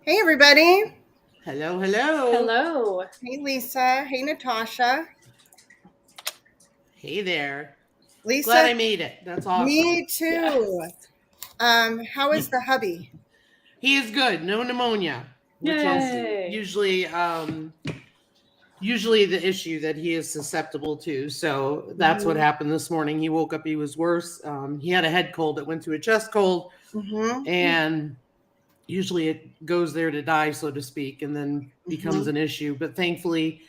Hey, everybody. Hello, hello. Hello. Hey, Lisa. Hey, Natasha. Hey there. Glad Lisa, I made it. That's awesome. me too. Yes. How is the hubby? He is good. No pneumonia, which is Awesome. Yay. usually the issue that he is susceptible to. So that's what Mm-hmm. happened this morning. He woke up, he was worse. He had a head cold that went to a chest cold, Mm-hmm. and usually it goes there to die, so to speak, and then becomes Mm-hmm. an issue. But thankfully,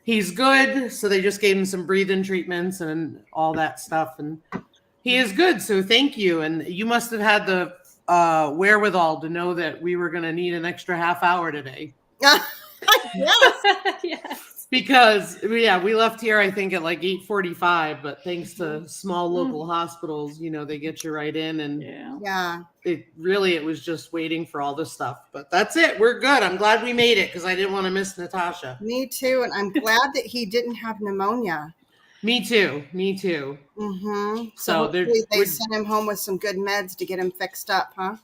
he's good. So they just gave him some breathing treatments and all that stuff, and he is good. So thank you. And you must have had the wherewithal to know that we were going to need an extra half hour today. Yes. Yes. Because yeah, we left here I think at like 8:45, but thanks Mhm. to small local hospitals, they get you right in, and Yeah. Yeah, it was just waiting for all this stuff. But that's it. We're good. I'm glad we made it because I didn't want to miss Natasha. me too. And I'm glad that he didn't have pneumonia. Me too. Me too. Mm-hmm. So So hopefully they we're sent him home with some good meds to get him fixed up, huh?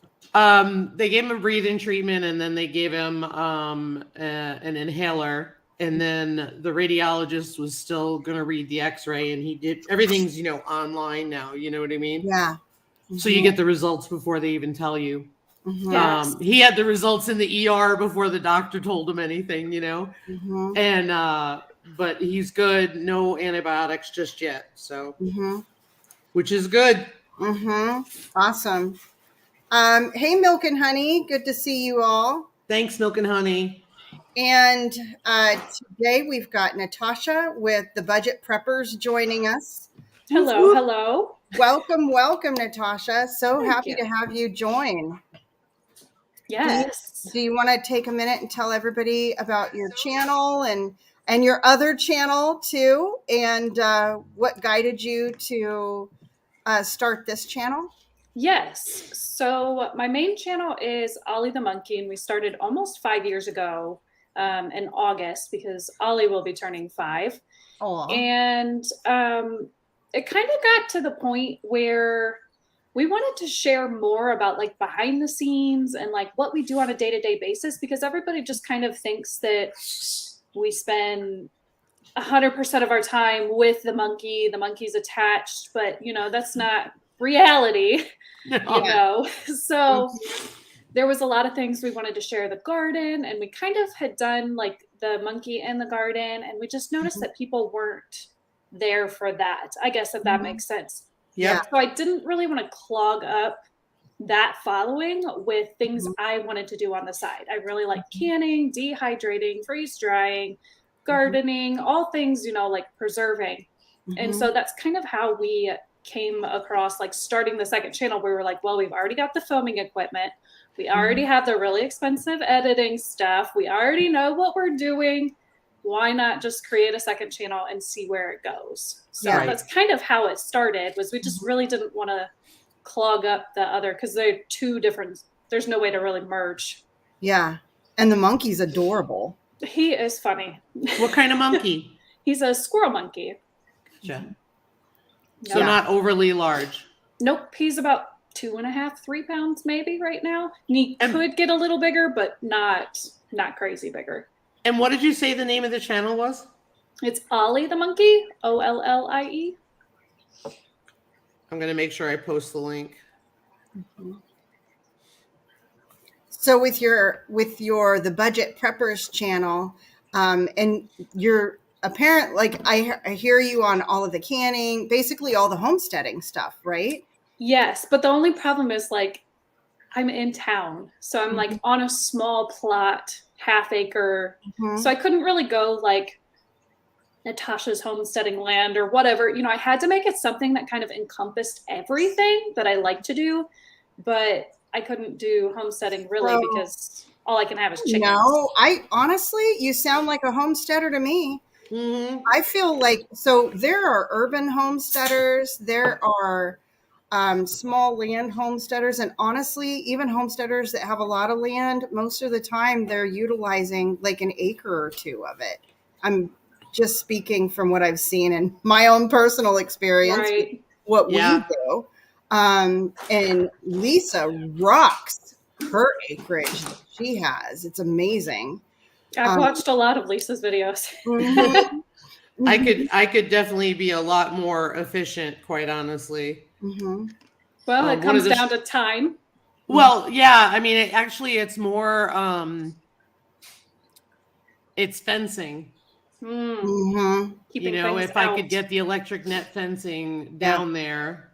They gave him a breathing treatment, and then they gave him an inhaler, and then the radiologist was still going to read the X-ray, and he did everything's online now. You know what I mean? Yeah. So you get the results before they even tell you. Mm-hmm. Yes. He had the results in the ER before the doctor told him anything. Mm-hmm. And but he's good. No antibiotics just yet. So Mm-hmm. which is good. Mm-hmm. Awesome. Hey, Milk and Honey. Good to see you all. Thanks, Milk and Honey. And today we've got Natasha with the Budget Preppers joining us. Hello. Hello. Welcome, welcome, Natasha. So Thank happy you. to have you join. Yes. Do you want to take a minute and tell everybody about your channel and your other channel too, and what guided you to start this channel? Yes. So my main channel is Ollie the Monkey, and we started almost 5 years ago in August because Ollie will be turning 5. Oh, And it kind of got to the point where we wanted to share more about like behind the scenes and like what we do on a day-to-day basis, because everybody just kind of thinks that we spend 100% of our time with the monkey's attached, but that's not reality. So there was a lot of things we wanted to share. The garden, and we kind of had done like the monkey in the garden, and we just noticed that people weren't there for that, I guess, if that makes sense. yeah. So I didn't really want to clog up that following with things I wanted to do on the side. I really like canning, dehydrating, freeze drying, gardening, all things, like preserving. And so that's kind of how we came across like starting the second channel. We were like, well, we've already got the filming equipment. We already have the really expensive editing stuff. We already know what we're doing. Why not just create a second channel and see where it goes? So that's kind of how it started. Was we just really didn't want to clog up the other, because they're two different. There's no way to really merge. Yeah. And the monkey's adorable. He is funny. What kind of monkey? He's a squirrel monkey. Gotcha. So not overly large. Nope. He's about 2.5, 3 pounds maybe right now. And he could get a little bigger, but not crazy bigger. And what did you say the name of the channel was? It's Ollie the Monkey, OLLIE. I'm going to make sure I post the link. So with the Budget Preppers channel, and you're apparent, like I hear you on all of the canning, basically all the homesteading stuff, right? Yes, but the only problem is like I'm in town, so I'm like on a small plot, half acre, so I couldn't really go like Natasha's homesteading land or whatever. I had to make it something that kind of encompassed everything that I like to do, but I couldn't do homesteading really because all I can have is chickens. No, honestly, you sound like a homesteader to me. I feel like, so there are urban homesteaders, there are small land homesteaders, and honestly, even homesteaders that have a lot of land, most of the time they're utilizing like an acre or two of it. I'm just speaking from what I've seen in my own personal experience, what we do. And Lisa rocks her acreage that she has. It's amazing. I've watched a lot of Lisa's videos. Mhm. I could definitely be a lot more efficient, quite honestly. Mhm. Well, it comes down to time. Well, yeah, I mean, it's more, it's fencing. Mhm. Keeping You know, things if out. I could get the electric net fencing down there,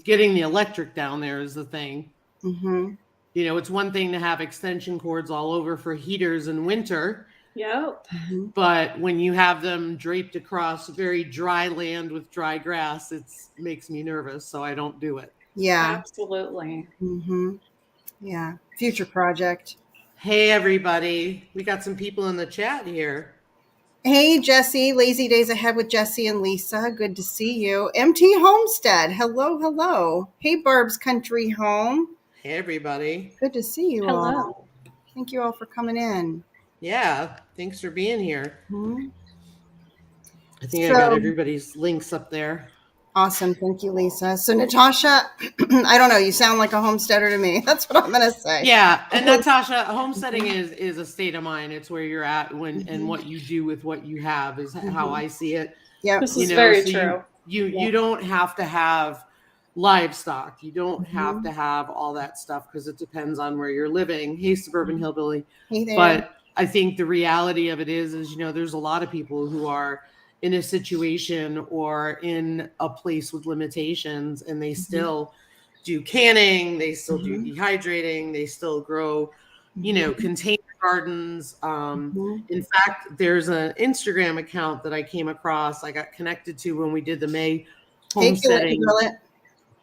getting the electric down there is the thing. Mhm. You know, it's one thing to have extension cords all over for heaters in winter. Yep. Mhm. But when you have them draped across very dry land with dry grass, it makes me nervous, so I don't do it. Yeah. Absolutely. Mhm. Yeah. Future project. Hey, everybody. We got some people in the chat here. Hey, Jesse. Lazy Days Ahead with Jesse and Lisa. Good to see you. MT Homestead. Hello, hello. Hey, Barb's Country Home. Hey, everybody. Good to see you Hello. all. Thank you all for coming in. Yeah, thanks for being here. Mhm. I think I got everybody's links up there. Awesome. Thank you, Lisa. So, Natasha, I don't know. You sound like a homesteader to me. That's what I'm going to say. Yeah. And Natasha, homesteading is a state of mind. It's where you're at and what you do with what you have is how I see it. Yeah. This is very true. You don't have to have livestock. You don't have to have all that stuff because it depends on where you're living. Hey, Suburban Hillbilly. Hey there. But I think the reality of it is, you know, there's a lot of people who are in a situation or in a place with limitations and they still do canning, they still do dehydrating, they still grow, you know, container gardens. In fact, there's an Instagram account that I came across, I got connected to when we did the May homesteading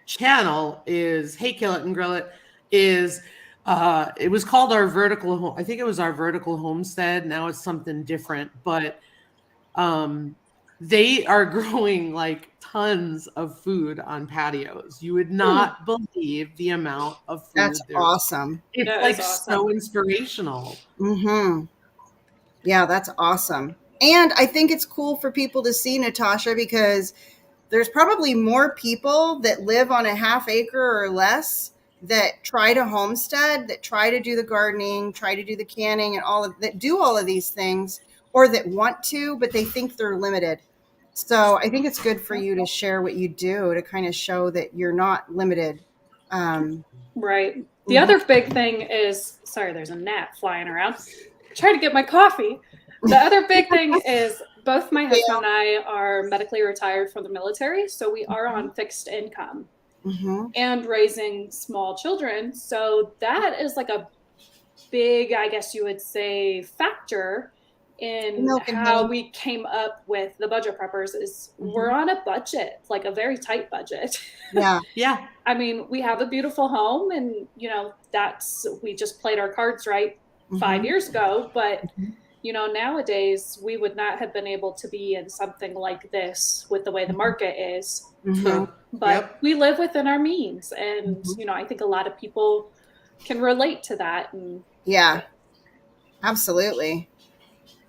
channel is Hey Kill It and Grill It is it was called our vertical home. I think it was our vertical homestead. Now it's something different, but they are growing like tons of food on patios. You would not believe the amount of food. That's awesome. It's like so inspirational. Yeah, that's awesome. And I think it's cool for people to see, Natasha, because there's probably more people that live on a half acre or less that try to homestead, that try to do the gardening, try to do the canning and that do all of these things, or that want to, but they think they're limited. So I think it's good for you to share what you do to kind of show that you're not limited. Right. The other big thing is, sorry, there's a gnat flying around. Trying to get my coffee. The other big thing is both my husband and I are medically retired from the military, so we are on fixed income and raising small children. So that is like a big, I guess you would say, factor in how we came up with the Budget Preppers is we're on a budget, like a very tight budget. Yeah. Yeah. I mean, we have a beautiful home and, you know, we just played our cards right 5 years ago. But, you know, nowadays we would not have been able to be in something like this with the way the market is. But we live within our means. And, you know, I think a lot of people can relate to that. And yeah, absolutely.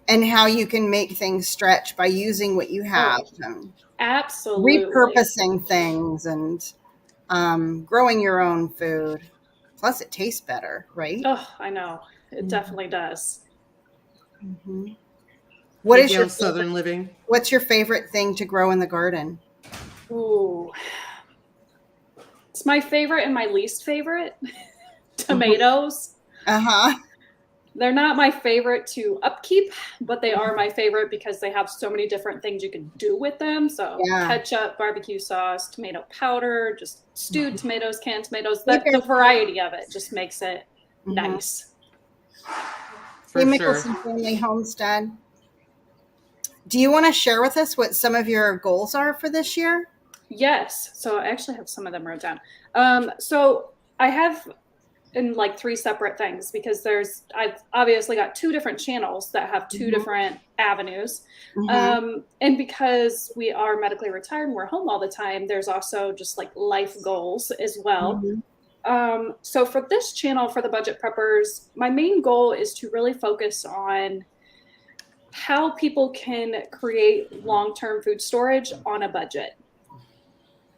And how you can make things stretch by using what you have. Absolutely. Repurposing things and growing your own food. Plus, it tastes better, right? Oh, I know. It definitely does. What is your Southern living? What's your favorite thing to grow in the garden? Ooh. It's my favorite and my least favorite. Tomatoes. They're not my favorite to upkeep, but they are my favorite because they have so many different things you can do with them. So ketchup, barbecue sauce, tomato powder, just stewed tomatoes, canned tomatoes. The variety of it just makes it nice. Hey, Mickelson Family Homestead. Do you want to share with us what some of your goals are for this year? Yes. So I actually have some of them wrote down. So I have in like 3 separate things because I've obviously got 2 different channels that have 2 different avenues. And because we are medically retired and we're home all the time, there's also just like life goals as well. So for this channel, for the Budget Preppers, my main goal is to really focus on how people can create long-term food storage on a budget.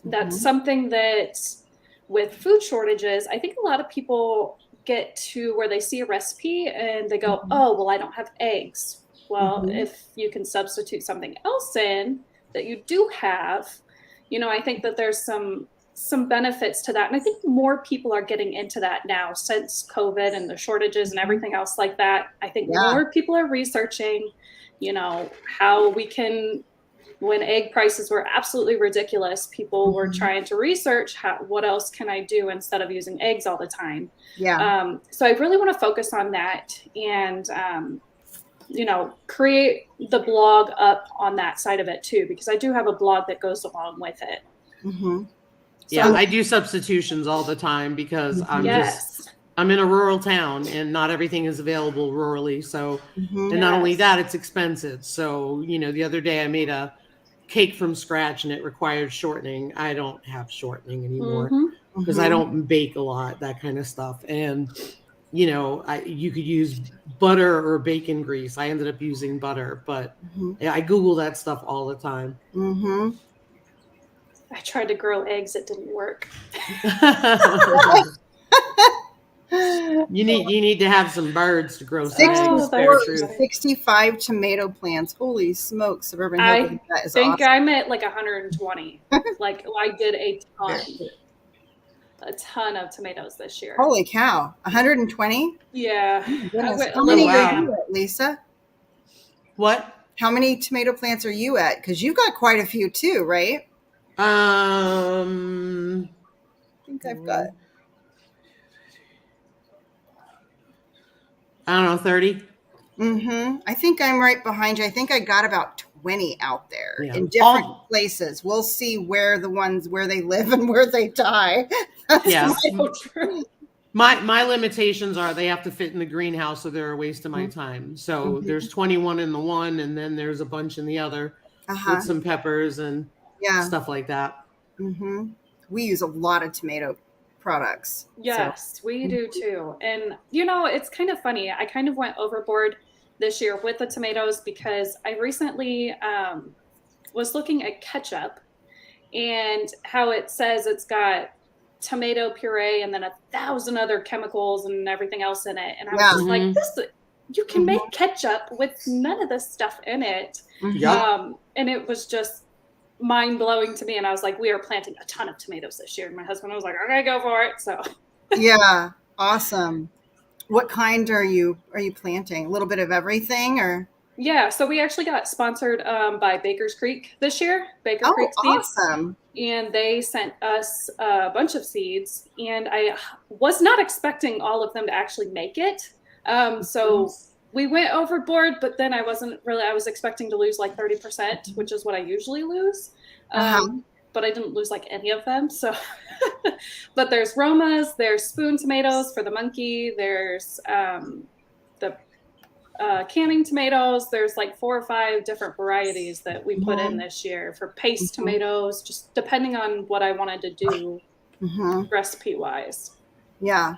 That's something that with food shortages, I think a lot of people get to where they see a recipe and they go, oh, well, I don't have eggs. Well, if you can substitute something else in that you do have, I think that there's some benefits to that. And I think more people are getting into that now since COVID and the shortages and everything else like that. I think more people are researching, how we can, when egg prices were absolutely ridiculous, people were trying to research what else can I do instead of using eggs all the time. Yeah. So I really want to focus on that and, create the blog up on that side of it too, because I do have a blog that goes along with it. Yeah, I do substitutions all the time because I'm in a rural town and not everything is available rurally. So, and not only that, it's expensive. So, the other day I made a cake from scratch and it required shortening. I don't have shortening anymore because I don't bake a lot, that kind of stuff. And, you could use butter or bacon grease. I ended up using butter, but I Google that stuff all the time. I tried to grill eggs. It didn't work. You need to have some birds to grow some eggs. 65 tomato plants. Holy smokes, Suburban Hill. That is think awesome. I'm at like 120. Like I did a ton of tomatoes this year. Holy cow. 120? Yeah. How many are you at, Lisa? What? How many tomato plants are you at? Because you've got quite a few too, right? I think I've got, I don't know, 30. I think I'm right behind you. I think I got about 20 out there in different places. We'll see where they live and where they die. Yes. My limitations are they have to fit in the greenhouse, so they're a waste of my time. So there's 21 in the one, and then there's a bunch in the other with some peppers and stuff like that. We use a lot of tomato products. Yes, we do too. And it's kind of funny. I kind of went overboard this year with the tomatoes because I recently was looking at ketchup and how it says it's got tomato puree and then 1,000 other chemicals and everything else in it. And I was just like, you can make ketchup with none of this stuff in it. And it was just mind-blowing to me, and I was like, we are planting a ton of tomatoes this year, and my husband was like, okay, go for it. So awesome. What kind are you planting? A little bit of everything, or so we actually got sponsored by Baker's Creek this year. Baker Creek Seeds. Awesome. And they sent us a bunch of seeds, and I was not expecting all of them to actually make it. So we went overboard, but then I was expecting to lose like 30%, which is what I usually lose. But I didn't lose like any of them. So, but there's Romas, there's spoon tomatoes for the monkey. There's the canning tomatoes. There's like 4 or 5 different varieties that we put in this year for paste tomatoes, just depending on what I wanted to do recipe wise. Yeah,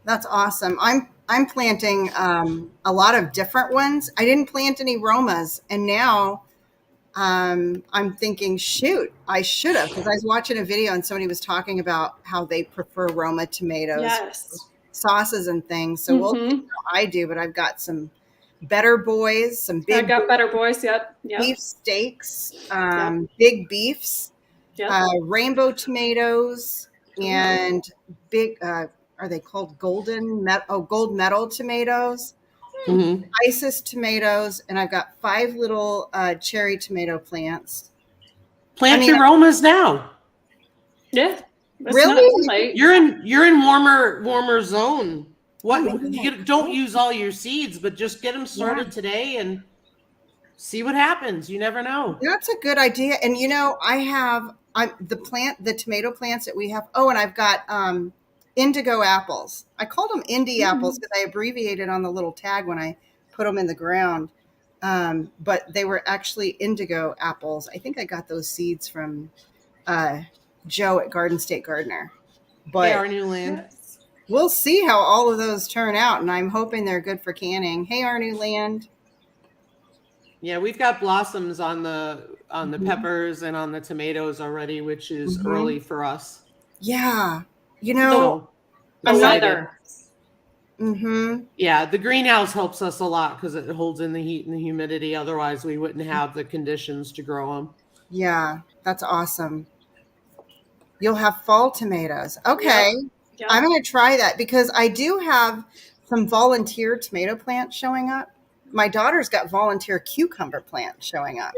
that's awesome. I'm planting a lot of different ones. I didn't plant any Romas, and now I'm thinking, shoot, I should have, because I was watching a video and somebody was talking about how they prefer Roma tomatoes, sauces and things. So we'll see how I do, but I've got some Better Boys, some big. I got Better Boys, beef steaks, big beefs, rainbow tomatoes, and big. Are they called gold medal tomatoes? Isis tomatoes, and I've got 5 little cherry tomato plants. Plant your Romas now. Yeah. Really? You're in warmer zone. What you don't use all your seeds, but just get them started today and see what happens. You never know. That's a good idea. And I have the tomato plants that we have. Oh, and I've got indigo apples. I called them indie apples because I abbreviated on the little tag when I put them in the ground. But they were actually indigo apples. I think I got those seeds from Joe at Garden State Gardener. But our new land. We'll see how all of those turn out, and I'm hoping they're good for canning. Hey, our new land. Yeah, we've got blossoms on the peppers and on the tomatoes already, which is early for us. Yeah. The weather. Mm-hmm. Yeah, the greenhouse helps us a lot because it holds in the heat and the humidity. Otherwise, we wouldn't have the conditions to grow them. Yeah, that's awesome. You'll have fall tomatoes. Okay. Yep. I'm going to try that because I do have some volunteer tomato plants showing up. My daughter's got volunteer cucumber plants showing up.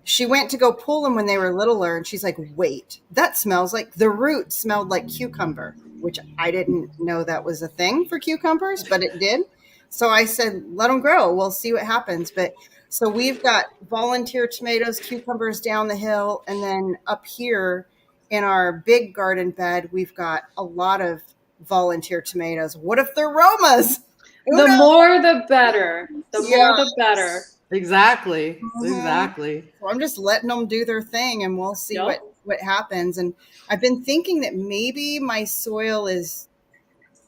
She went to go pull them when they were littler, and she's like, wait, that smells like, the root smelled like cucumber, which I didn't know that was a thing for cucumbers, but it did. So I said, let them grow. We'll see what happens. But so we've got volunteer tomatoes, cucumbers down the hill, and then up here in our big garden bed, we've got a lot of volunteer tomatoes. What if they're Romas? The more the better. The more the better. Exactly. Mhm. Exactly. So I'm just letting them do their thing, and we'll see what happens. And I've been thinking that maybe my soil is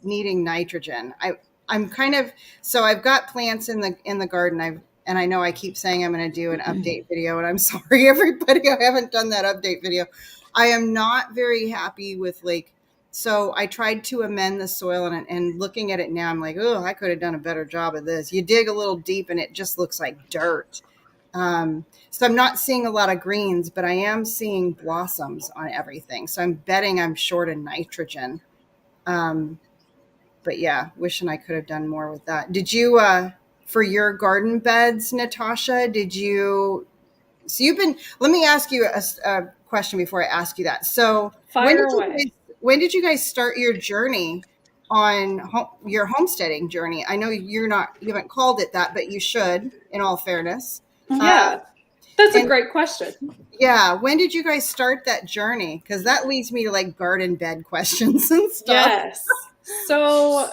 needing nitrogen. I'm kind of, so I've got plants in the garden. And I know I keep saying I'm going to do an update video, and I'm sorry, everybody, I haven't done that update video. I am not very happy with so I tried to amend the soil, and looking at it now, I'm like, oh, I could have done a better job of this. You dig a little deep and it just looks like dirt. So I'm not seeing a lot of greens, but I am seeing blossoms on everything. So I'm betting I'm short of nitrogen. But yeah, wishing I could have done more with that. Did you, for your garden beds, Natasha, let me ask you a question before I ask you that. So when did you guys start your journey on your homesteading journey? I know you haven't called it that, but you should, in all fairness. Yeah, that's a great question. Yeah, when did you guys start that journey? Because that leads me to garden bed questions and stuff. Yes. So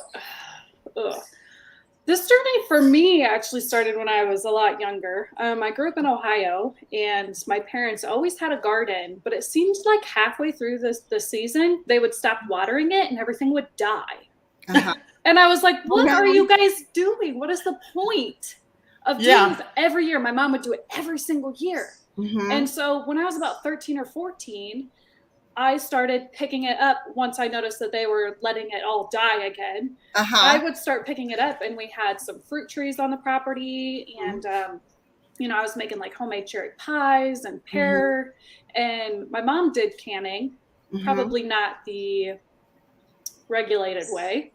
this journey for me actually started when I was a lot younger. I grew up in Ohio, and my parents always had a garden, but it seemed like halfway through the season, they would stop watering it and everything would die. Uh-huh. And I was like, what are you guys doing? What is the point of doing this every year? My mom would do it every single year. Mm-hmm. And so when I was about 13 or 14, I started picking it up once I noticed that they were letting it all die again. Uh-huh. I would start picking it up, and we had some fruit trees on the property, and I was making homemade cherry pies and pear, and my mom did canning, probably not the regulated way.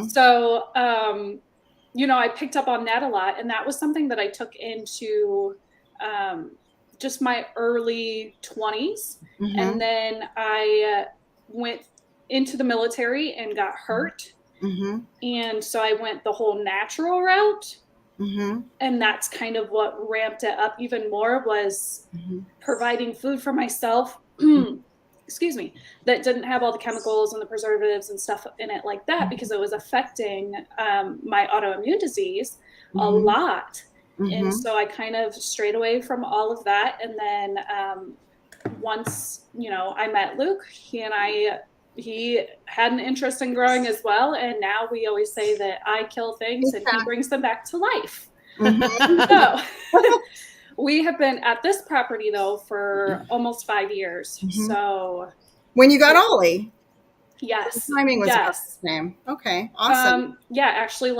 So, I picked up on that a lot, and that was something that I took into just my early 20s. And then I went into the military and got hurt. And so I went the whole natural route. And that's kind of what ramped it up even more, was providing food for myself, excuse me, that didn't have all the chemicals and the preservatives and stuff in it like that, because it was affecting my autoimmune disease a lot. And so I kind of strayed away from all of that. And then once, I met Luke, he had an interest in growing as well. And now we always say that I kill things and he brings them back to life. So we have been at this property though for almost 5 years. So when you got Ollie? Yes. The timing was about the same. Okay. Awesome. Actually,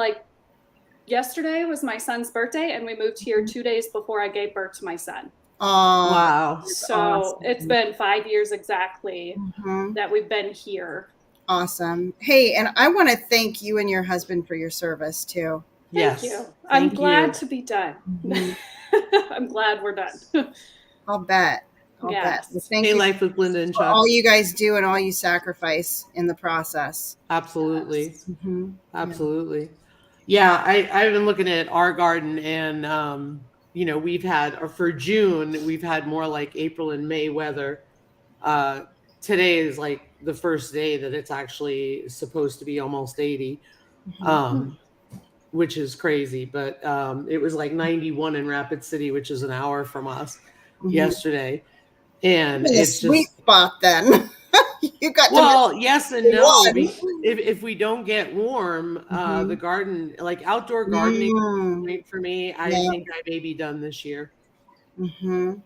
yesterday was my son's birthday, and we moved here 2 days before I gave birth to my son. Oh, wow. So awesome. It's been 5 years exactly that we've been here. Awesome. Hey, and I want to thank you and your husband for your service too. Thank you. I'm glad to be done. I'm glad we're done. I'll bet. Yes. Well, thank you. Life with Linda and Chuck. All you guys do and all you sacrifice in the process. Absolutely. Yes. Absolutely. Yeah, I've been looking at our garden, and we've had, or for June, we've had more like April and May weather. Today is the first day that it's actually supposed to be almost 80, which is crazy. But it was 91 in Rapid City, which is an hour from us yesterday. And it's sweet spot then. You got yes and no. If we don't get warm, the garden, outdoor gardening, for me, I think I may be done this year. I've been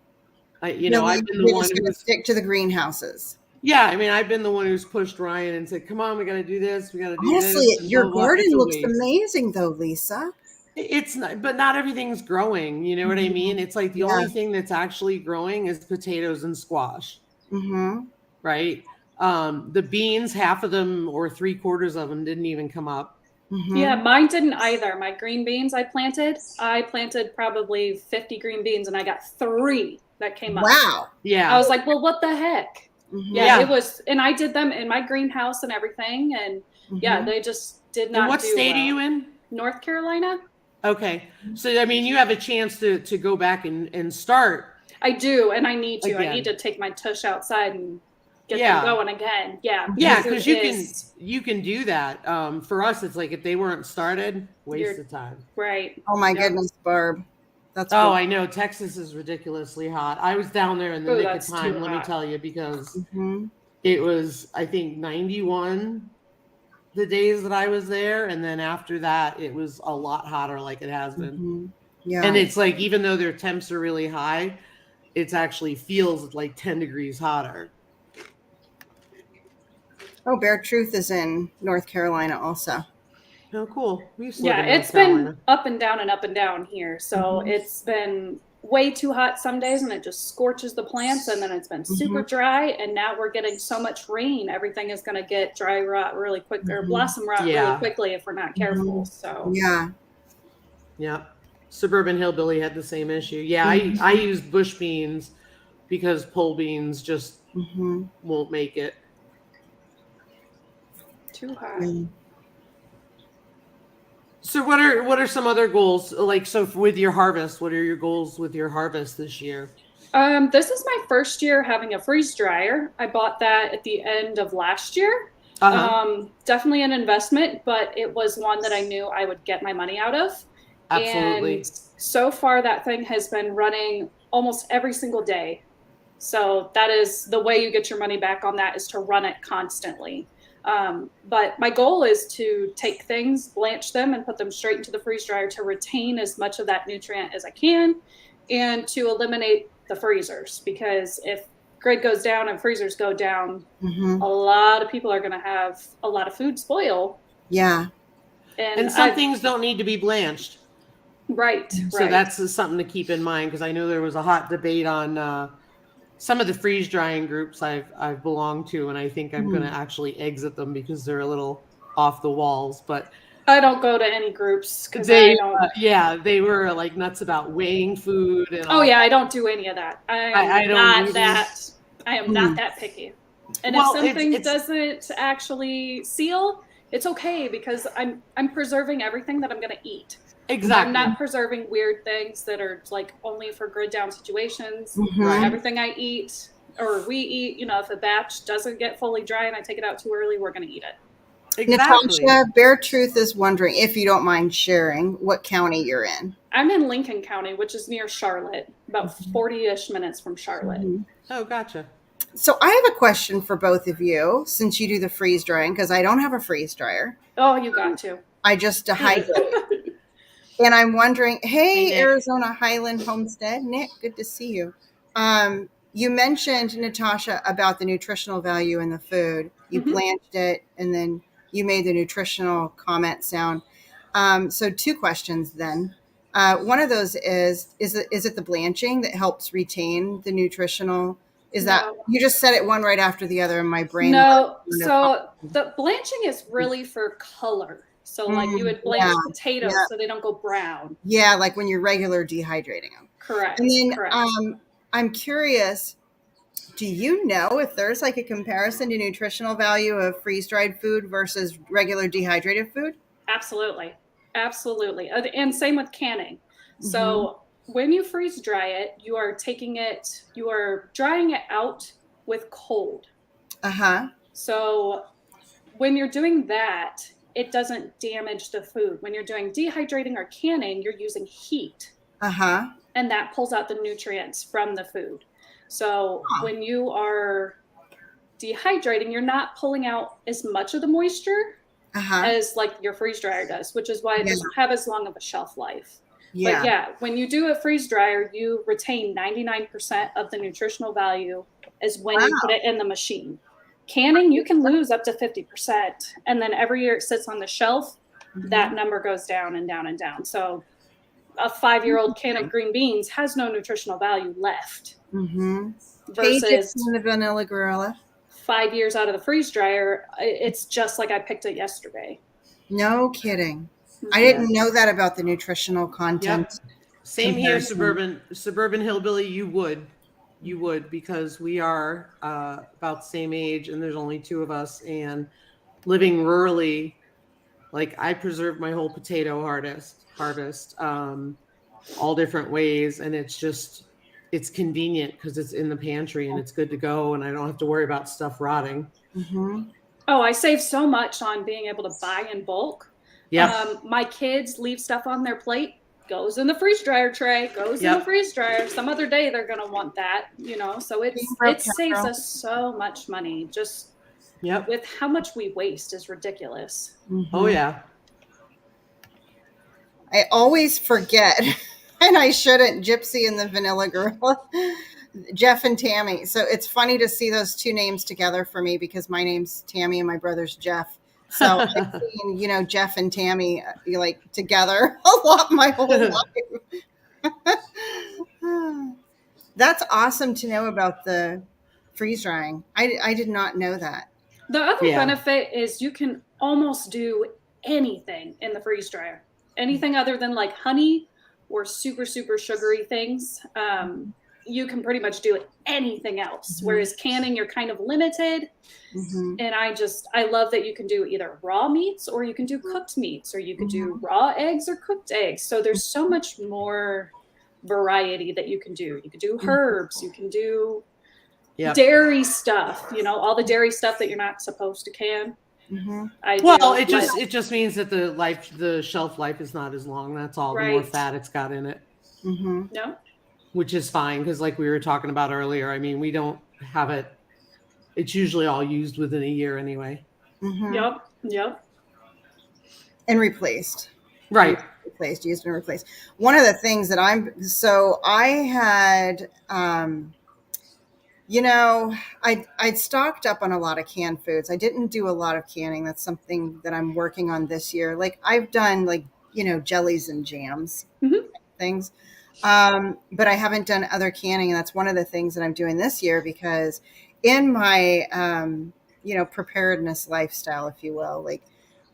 the one who's going to stick to the greenhouses. Yeah, I mean, I've been the one who's pushed Ryan and said, "Come on, we got to do this. We got to do Honestly, this." And your blah, blah, blah. garden It's a looks waste. amazing though, Lisa. It's not, but not everything's growing. You know what I mean? It's like the only thing that's actually growing is potatoes and squash. Mm-hmm. Right? The beans, half of them or 3/4 of them didn't even come up. Mm-hmm. Yeah, mine didn't either. My green beans I planted probably 50 green beans and I got 3 that came up. Wow. Yeah. I was like, well, what the heck? Mm-hmm. Yeah, it was, and I did them in my greenhouse and everything. And yeah, they just did not And what do state well. are you in? North Carolina. Okay. So, I mean, you have a chance to go back and start. I do, and I need to. Again. I need to take my tush outside and get Yeah. them going again. Yeah. Yeah, because you can do that. For us, it's like if they weren't started, waste of time. Right. Oh my goodness, Barb. That's Oh, cool. I know. Texas is ridiculously hot. I was down there in the nick of time, let me tell you, because it was, I think, 91 the days that I was there. And then after that, it was a lot hotter like it has been. Yeah. And it's like, even though their temps are really high, it actually feels like 10 degrees hotter. Oh, Bear Truth is in North Carolina also. Oh, cool. Yeah, it's been up and down and up and down here. So it's been way too hot some days and it just scorches the plants, and then it's been super dry, and now we're getting so much rain, everything is going to get dry rot really quick, or blossom rot really quickly if we're not careful. So yeah, Suburban Hillbilly had the same issue. Yeah, I used bush beans because pole beans just won't make it. Too hot. So what are some other goals? Like, so with your harvest, what are your goals with your harvest this year? This is my first year having a freeze dryer. I bought that at the end of last year. Definitely an investment, but it was one that I knew I would get my money out of. Absolutely. And so far that thing has been running almost every single day. So that is the way you get your money back on that, is to run it constantly. But my goal is to take things, blanch them, and put them straight into the freeze dryer to retain as much of that nutrient as I can, and to eliminate the freezers. Because if grid goes down and freezers go down, a lot of people are going to have a lot of food spoil. Yeah. And some things don't need to be blanched. Right. So that's something to keep in mind, because I know there was a hot debate on some of the freeze drying groups I've belonged to, and I think I'm going to actually exit them because they're a little off the walls. But I don't go to any groups because they were like nuts about weighing food. And I don't do any of that. I am not that picky. And if something doesn't actually seal, it's okay, because I'm preserving everything that I'm going to eat. Exactly. I'm not preserving weird things that are like only for grid down situations. Everything I eat, or we eat, if a batch doesn't get fully dry and I take it out too early, we're going to eat it. Exactly. Natasha, Bear Truth is wondering, if you don't mind sharing, what county you're in. I'm in Lincoln County, which is near Charlotte, about 40-ish minutes from Charlotte. Oh, gotcha. So I have a question for both of you, since you do the freeze drying, because I don't have a freeze dryer. Oh, you got to. I just dehydrate. And I'm wondering, hey, Arizona Highland Homestead, Nick, good to see you. You mentioned, Natasha, about the nutritional value in the food. You blanched it, and then you made the nutritional comment sound. So 2 questions then. One of those is it the blanching that helps retain the nutritional? That you just said it one right after the other in my brain? No, so the blanching is really for color. So like you would blanch potatoes so they don't go brown. Yeah, like when you're regular dehydrating them. Correct. And then I'm curious, do you know if there's like a comparison to nutritional value of freeze-dried food versus regular dehydrated food? Absolutely. Absolutely. And same with canning. So when you freeze dry it, you are drying it out with cold. So when you're doing that, it doesn't damage the food. When you're doing dehydrating or canning, you're using heat. And that pulls out the nutrients from the food. So when you are dehydrating, you're not pulling out as much of the moisture as like your freeze dryer does, which is why it doesn't have as long of a shelf life. But when you do a freeze dryer, you retain 99% of the nutritional value as when you put it in the machine. Canning, you can lose up to 50%. And then every year it sits on the shelf, that number goes down and down and down. So a 5-year-old can of green beans has no nutritional value left. Versus the vanilla gorilla. 5 years out of the freeze dryer, it's just like I picked it yesterday. No kidding. I didn't know that about the nutritional content. Yep. Same here, suburban hillbilly. You would, because we are about the same age, and there's only 2 of us, and living rurally, like I preserved my whole potato harvest all different ways, and it's convenient because it's in the pantry and it's good to go, and I don't have to worry about stuff rotting. Oh, I save so much on being able to buy in bulk. My kids leave stuff on their plate, goes in the freeze dryer tray, goes in the freeze dryer. Some other day they're going to want that, so it saves us so much money. Just with how much we waste is ridiculous. Oh yeah. I always forget, and I shouldn't, Gypsy and the vanilla gorilla, Jeff and Tammy. So it's funny to see those 2 names together for me, because my name's Tammy and my brother's Jeff. So I've seen, Jeff and Tammy together a lot my whole life. That's awesome to know about the freeze drying. I did not know that. The other benefit is you can almost do anything in the freeze dryer. Anything other than like honey or super, super sugary things. You can pretty much do anything else. Whereas canning, you're kind of limited. And I love that you can do either raw meats, or you can do cooked meats, or you can do raw eggs or cooked eggs. So there's so much more variety that you can do. You can do herbs, you can do dairy stuff, all the dairy stuff that you're not supposed to can. It just means that the shelf life is not as long. That's all. The more fat it's got in it. Which is fine, because like we were talking about earlier, I mean, we don't have it. It's usually all used within a year anyway. Yep. And replaced. Right. Used and replaced. One of the things that I had, I'd stocked up on a lot of canned foods. I didn't do a lot of canning. That's something that I'm working on this year. Like I've done jellies and jams, things. But I haven't done other canning. And that's one of the things that I'm doing this year, because in my, preparedness lifestyle, if you will, like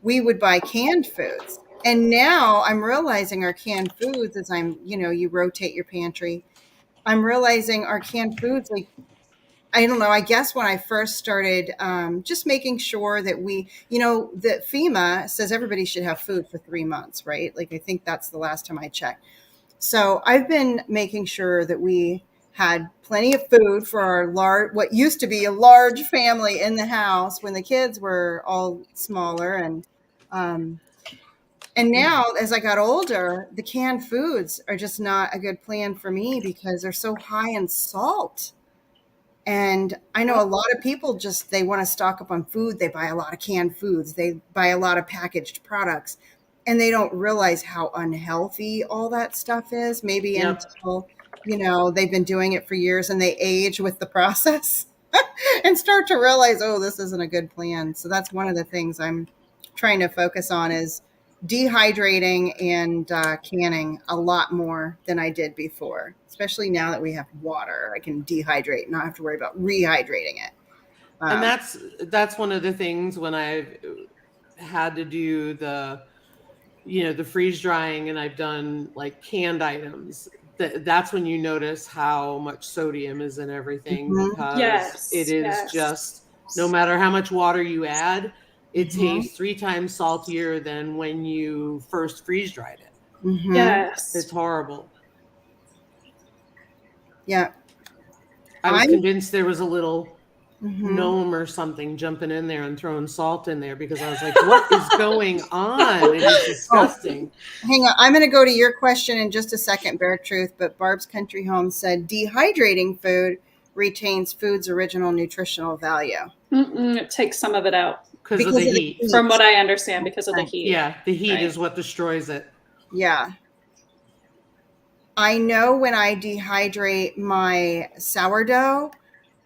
we would buy canned foods. And now I'm realizing our canned foods, as you rotate your pantry, I'm realizing our canned foods, like, I don't know, I guess when I first started, just making sure that that FEMA says everybody should have food for 3 months, right? Like, I think that's the last time I checked. So I've been making sure that we had plenty of food for our what used to be a large family in the house when the kids were all smaller. And now, as I got older, the canned foods are just not a good plan for me, because they're so high in salt. And I know a lot of people they want to stock up on food. They buy a lot of canned foods. They buy a lot of packaged products, and they don't realize how unhealthy all that stuff is. Maybe until, they've been doing it for years and they age with the process and start to realize, oh, this isn't a good plan. So that's one of the things I'm trying to focus on, is dehydrating and canning a lot more than I did before, especially now that we have water. I can dehydrate and not have to worry about rehydrating it. And that's one of the things when I've had to do the freeze drying, and I've done like canned items. That's when you notice how much sodium is in everything, because it is just, no matter how much water you add, it tastes 3 times saltier than when you first freeze dried it. Yes. It's horrible. Yeah. I was convinced there was a little gnome or something jumping in there and throwing salt in there, because I was like, what is going on? It is disgusting. Hang on. I'm going to go to your question in just a second, Bare Truth. But Barb's Country Home said dehydrating food retains food's original nutritional value. It takes some of it out. Because of the heat. From what I understand, because of the heat. Yeah, the heat is what destroys it. Yeah. I know when I dehydrate my sourdough,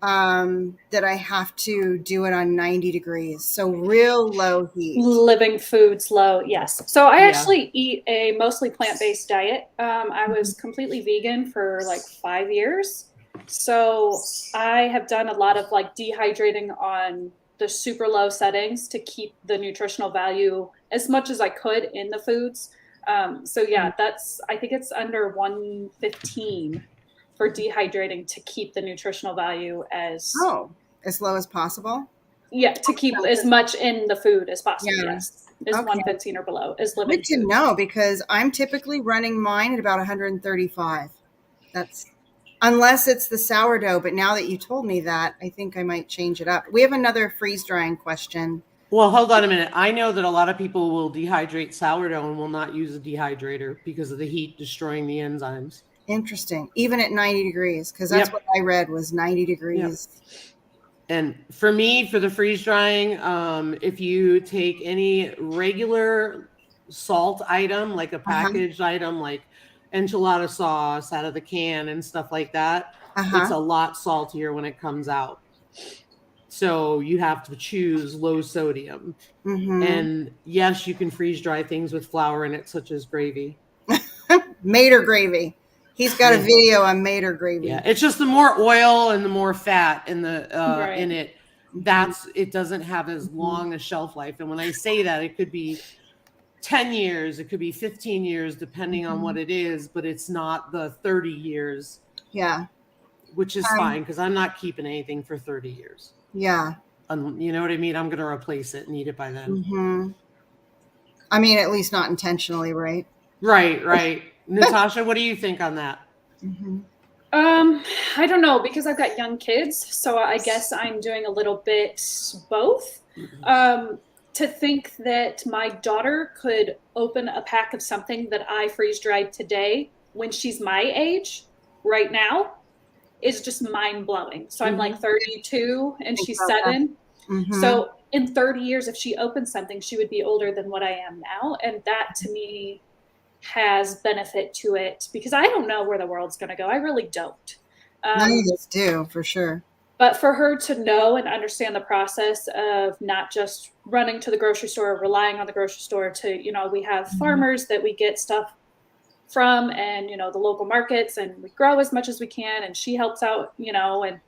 that I have to do it on 90 degrees. So real low heat. Living foods low, yes. So I Yeah. actually eat a mostly plant-based diet. I was completely vegan for like 5 years. So I have done a lot of like dehydrating on the super low settings to keep the nutritional value as much as I could in the foods. So yeah, I think it's under 115 for dehydrating to keep the nutritional value as low as possible. Yeah, to keep as much in the food as possible. Yeah. Yes, is 115 or below is living. Good to know, because I'm typically running mine at about 135. That's unless it's the sourdough. But now that you told me that, I think I might change it up. We have another freeze drying question. Well, hold on a minute. I know that a lot of people will dehydrate sourdough and will not use a dehydrator because of the heat destroying the enzymes. Interesting. Even at 90 degrees, because that's what I read was 90 degrees. Yep. And for me, for the freeze drying, if you take any regular salt item, like a packaged item, like enchilada sauce out of the can and stuff like that, it's a lot saltier when it comes out. So you have to choose low sodium. And yes, you can freeze dry things with flour in it, such as gravy. Mater gravy. He's got a video on Mater gravy. Yeah, it's just the more oil and the more fat in the in it. It doesn't have as long a shelf life. And when I say that, it could be 10 years, it could be 15 years, depending on what it is, but it's not the 30 years. Yeah. Which is fine, because I'm not keeping anything for 30 years. Yeah. You know what I mean? I'm going to replace it and eat it by then. I mean, at least not intentionally, right? Right. Natasha, what do you think on that? I don't know, because I've got young kids, so I guess I'm doing a little bit both. To think that my daughter could open a pack of something that I freeze dried today when she's my age right now is just mind blowing. So I'm like 32 and she's 7. So in 30 years, if she opened something, she would be older than what I am now. And that to me has benefit to it, because I don't know where the world's going to go. I really don't. None of us do, for sure. But for her to know and understand the process of not just running to the grocery store, relying on the grocery store to, we have farmers that we get stuff from, and, the local markets, and we grow as much as we can. And she helps out, and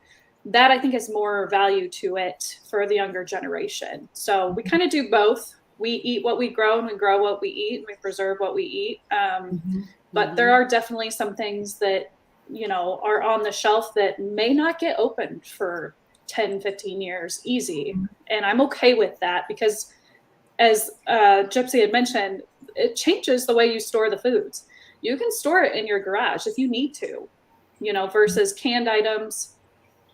that I think is more value to it for the younger generation. So we kind of do both. We eat what we grow, and we grow what we eat, and we preserve what we eat. But there are definitely some things that, are on the shelf that may not get opened for 10, 15 years easy. And I'm okay with that, because as Gypsy had mentioned, it changes the way you store the foods. You can store it in your garage if you need to, versus canned items,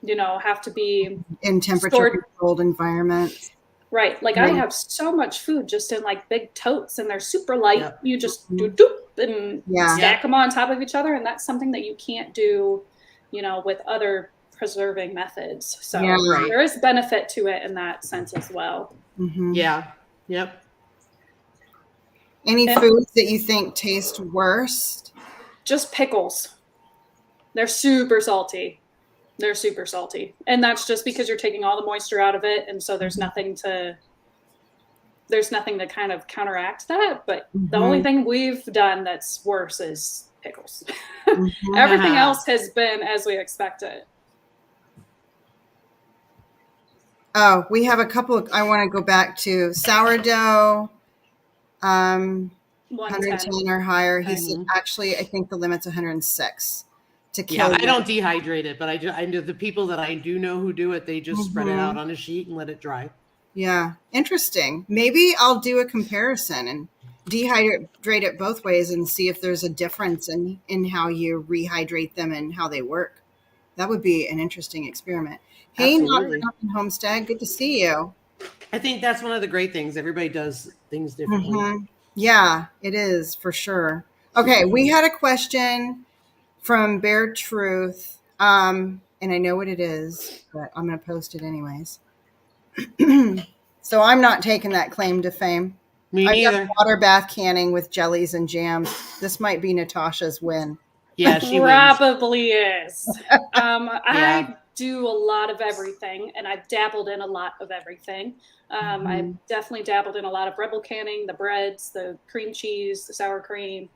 have to be in temperature controlled environments. Right. Like I have so much food just in like big totes, and they're super light. Yep. You just doop and stack them on top of each other. And that's something that you can't do, with other preserving methods. So there is benefit to it in that sense as well. Yeah. Yep. Any foods that you think taste worst? Just pickles. They're super salty. And that's just because you're taking all the moisture out of it. And so there's nothing to kind of counteract that. But the only thing we've done that's worse is pickles. Everything else has been as we expected. Oh, we have a couple I want to go back to sourdough. 110 or higher. He said, actually, I think the limit's 106. Yeah, I don't dehydrate it, but I know the people that I do know who do it, they just spread it out on a sheet and let it dry. Yeah, interesting. Maybe I'll do a comparison and dehydrate it both ways and see if there's a difference in how you rehydrate them and how they work. That would be an interesting experiment. Hey, Not Homestead, good to see you. I think that's one of the great things. Everybody does things differently. Yeah, it is for sure. Okay, we had a question from Bear Truth, and I know what it is, but I'm going to post it anyways. So I'm not taking that claim to fame. Me neither. Water bath canning with jellies and jams. This might be Natasha's win. Yeah, she probably is. I do a lot of everything, and I've dabbled in a lot of everything. I've definitely dabbled in a lot of Rebel canning, the breads, the cream cheese, the sour cream,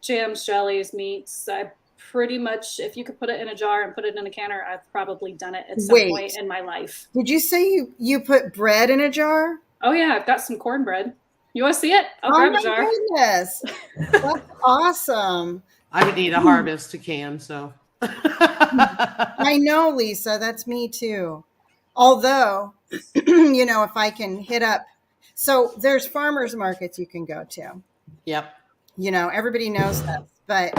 jams, jellies, meats. I pretty much, if you could put it in a jar and put it in a canner, I've probably done it at some point in my life. Did you say you put bread in a jar? Oh yeah, I've got some cornbread. You want to see it? I'll grab a jar. Oh my goodness. That's awesome. I would need a harvest to can, so. I know, Lisa. That's me too. Although, you know, if I can hit up, so there's farmers markets you can go to. Yep. You know, everybody knows that, but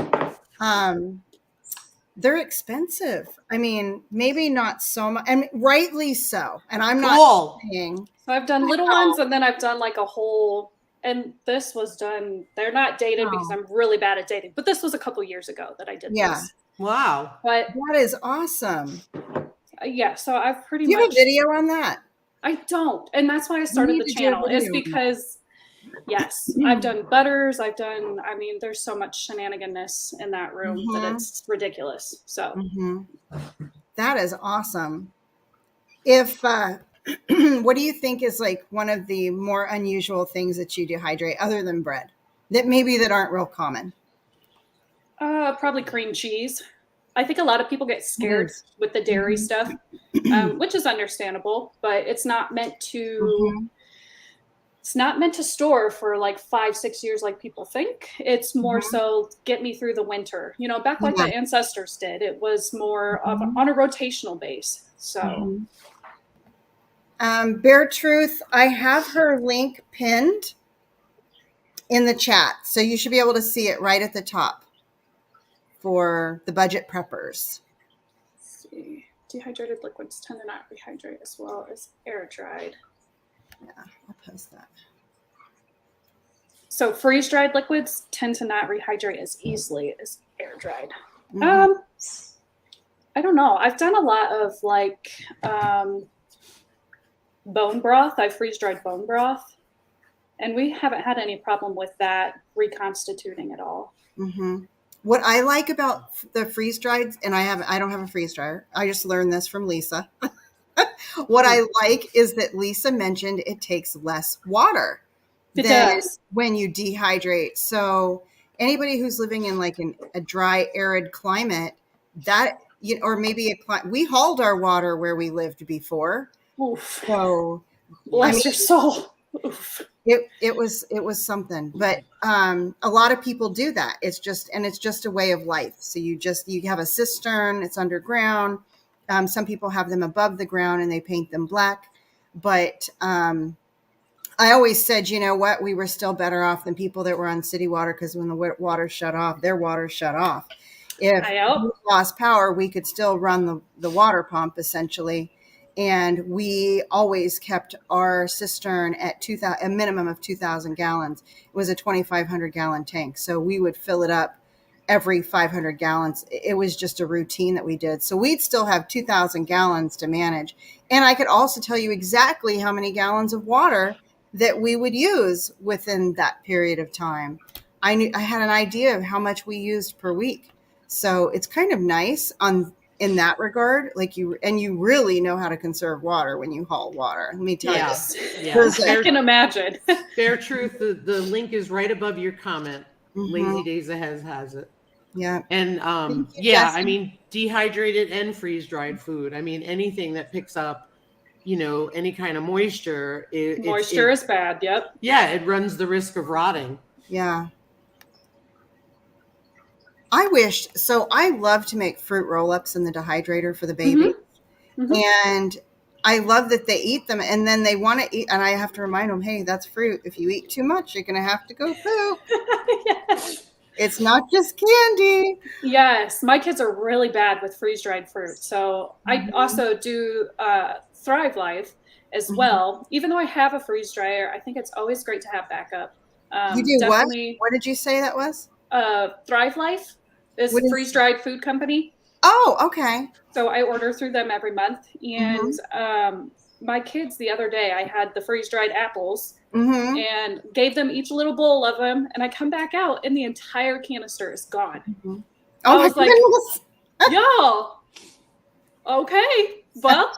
they're expensive. I mean, maybe not so much, and rightly so. And I'm not saying. So I've done little ones, and then I've done like a whole. And this was done. They're not dated because I'm really bad at dating. But this was a couple years ago that I did this. Wow. But that is awesome. Yeah. So I've pretty much. You have a video on that? I don't, and that's why I started the channel. Is because. Yes, I've done butters. I've done, I mean, there's so much shenaniganness in that room that it's ridiculous. So that is awesome. If, what do you think is like one of the more unusual things that you dehydrate other than bread that aren't real common? Probably cream cheese. I think a lot of people get scared with the dairy stuff, which is understandable, but it's not meant to. It's not meant to store for like 5-6 years like people think. It's more so get me through the winter. You know, back like the ancestors did. It was more of on a rotational base. So, Bare Truth, I have her link pinned in the chat, so you should be able to see it right at the top for the budget preppers. Let's see. Dehydrated liquids tend to not rehydrate as well as air dried. Yeah, I'll post that. So freeze-dried liquids tend to not rehydrate as easily as air-dried. I don't know. I've done a lot of like bone broth. I freeze-dried bone broth, and we haven't had any problem with that reconstituting at all. What I like about the freeze-dried, and I don't have a freeze dryer. I just learned this from Lisa. What I like is that Lisa mentioned it takes less water than when you dehydrate. So anybody who's living in like a dry, arid climate, that or maybe we hauled our water where we lived before. Oof. So bless your soul. Oof. It was something, but a lot of people do that. It's just a way of life. So you have a cistern. It's underground. Some people have them above the ground and they paint them black. But I always said, you know what, we were still better off than people that were on city water, because when the water shut off, their water shut off. If we lost power, we could still run the water pump essentially. And we always kept our cistern at a minimum of 2,000 gallons. It was a 2,500 gallon tank. So we would fill it up every 500 gallons. It was just a routine that we did. So we'd still have 2,000 gallons to manage. And I could also tell you exactly how many gallons of water that we would use within that period of time. I had an idea of how much we used per week. So it's kind of nice in that regard, like you really know how to conserve water when you haul water. Let me tell you. Yeah. I can imagine. Bare Truth, the link is right above your comment. Lazy Days Ahead has it. Yeah. And I mean, dehydrated and freeze-dried food. I mean, anything that picks up, any kind of moisture. Moisture is bad. Yep. Yeah, it runs the risk of rotting. Yeah. I love to make fruit roll-ups in the dehydrator for the baby. And I love that they eat them, and then they want to eat, and I have to remind them, hey, that's fruit. If you eat too much, you're going to have to go poop. Yes. It's not just candy. Yes. My kids are really bad with freeze-dried fruit. So I also do Thrive Life as well. Even though I have a freeze dryer, I think it's always great to have backup. You do what? What did you say that was? Thrive Life is a freeze-dried food company. Oh, okay. So I order through them every month. And my kids, the other day, I had the freeze-dried apples and gave them each a little bowl of them. And I come back out and the entire canister is gone. Oh, my goodness. Y'all, Okay, well,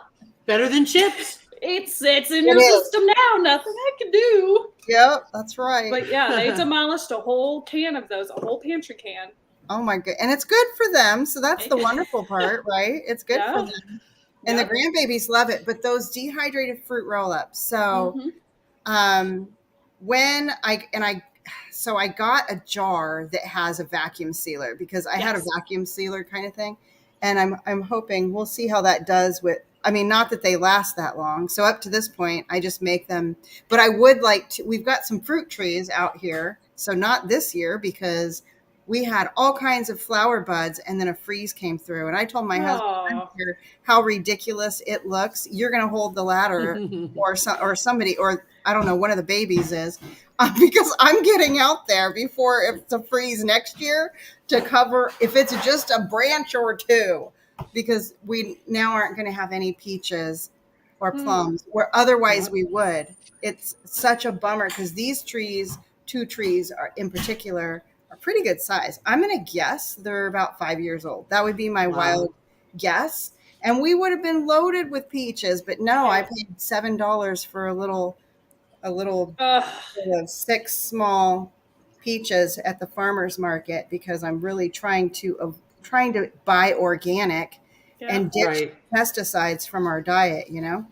Better than chips. it's in It your is. system now. Nothing I can do. Yep, that's right. But yeah, they demolished a whole can of those, a whole pantry can. Oh my god. And it's good for them. So that's the wonderful part, right? It's good for Yeah. them. And the Yep. grandbabies love it. But those dehydrated fruit roll-ups. So Mhm. when I got a jar that has a vacuum sealer because I had a Yes. vacuum sealer kind of thing. And I'm hoping we'll see how that does with, I mean, not that they last that long. So up to this point, I just make them, but I would like to, we've got some fruit trees out here. So not this year because we had all kinds of flower buds and then a freeze came through. And I told my husband, I don't Oh. care how ridiculous it looks, you're going to hold the ladder or somebody, or I don't know, one of the babies is, because I'm getting out there before it's a freeze next year to cover if it's just a branch or two, because we now aren't going to have any peaches or plums where otherwise we would. It's such a bummer because these trees, two trees are in particular, are pretty good size. I'm going to guess they're about 5 years old. That would be my wild guess. And we would have been loaded with peaches, but no, I paid $7 for a little Ugh. of 6 small peaches at the farmer's market because I'm really trying to buy organic Yeah. and ditch Right. pesticides from our diet, you know?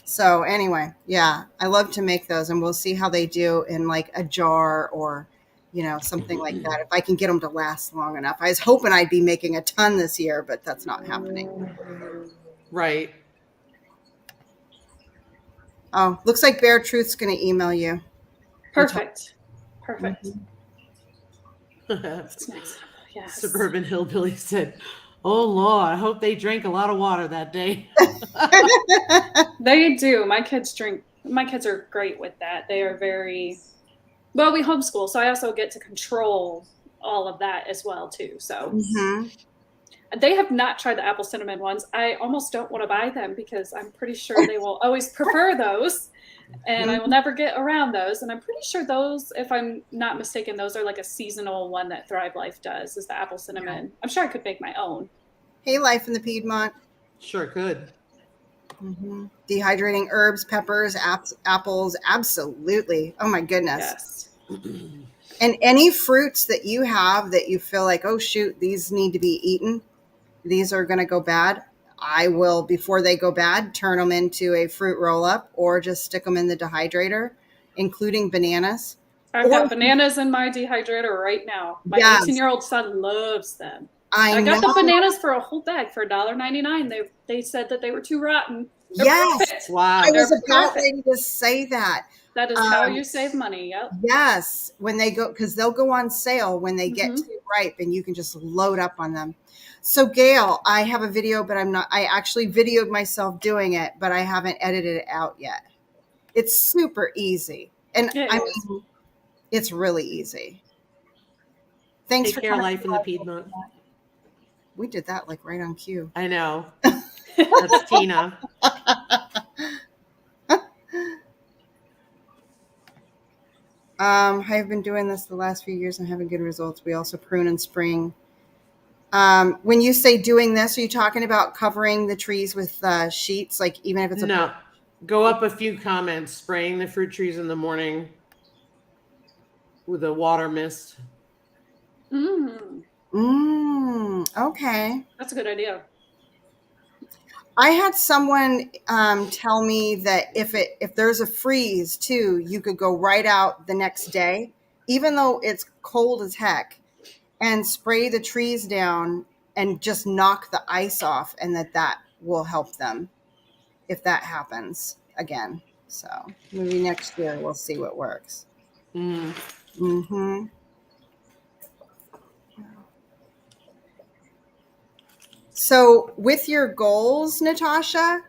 So anyway, yeah, I love to make those and we'll see how they do in like a jar or, you know, something like that. If I can get them to last long enough. I was hoping I'd be making a ton this year, but that's not happening. Right. Oh, looks like Bear Truth's going to email you. Perfect. Perfect. Mm-hmm. That's nice. Yes. Suburban Hillbilly said, "Oh Lord, I hope they drank a lot of water that day." They do. My kids are great with that. They are very well, we homeschool, so I also get to control all of that as well too. So Mm-hmm. they have not tried the apple cinnamon ones. I almost don't want to buy them because I'm pretty sure they will always prefer those and I will never get around those. And I'm pretty sure those, if I'm not mistaken, those are like a seasonal one that Thrive Life does, is the apple cinnamon. I'm sure I could make my own. Hey, Life in the Piedmont. Sure could. Mm-hmm. Dehydrating herbs, peppers, apples. Absolutely. Oh my goodness. Yes. And any fruits that you have that you feel like, oh shoot, these need to be eaten. These are going to go bad. I will, before they go bad, turn them into a fruit roll up or just stick them in the dehydrator, including bananas. I've got bananas in my dehydrator right now. My 18-year-old son loves them. I got the bananas for a whole bag for $1.99. They said that they were too rotten. They're yes. perfect. Wow. I was about ready to say that. That is how you save money. Yep. Yes. When they go, because they'll go on sale when they get too ripe and you can just load up on them. So Gail, I have a video, but I actually videoed myself doing it, but I haven't edited it out yet. It's super easy. And I mean, it's really easy. Thanks for Take care, Life in the Piedmont. We did that like right on cue. I know. That's Tina. I've been doing this the last few years and having good results. We also prune in spring. When you say doing this, are you talking about covering the trees with sheets? Like even if it's no, go up a few comments. Spraying the fruit trees in the morning with a water mist. Okay. That's a good idea. I had someone tell me that if there's a freeze too, you could go right out the next day, even though it's cold as heck, and spray the trees down and just knock the ice off, and that will help them if that happens again. So maybe next year we'll see what works. Mm-hmm. So with your goals, Natasha,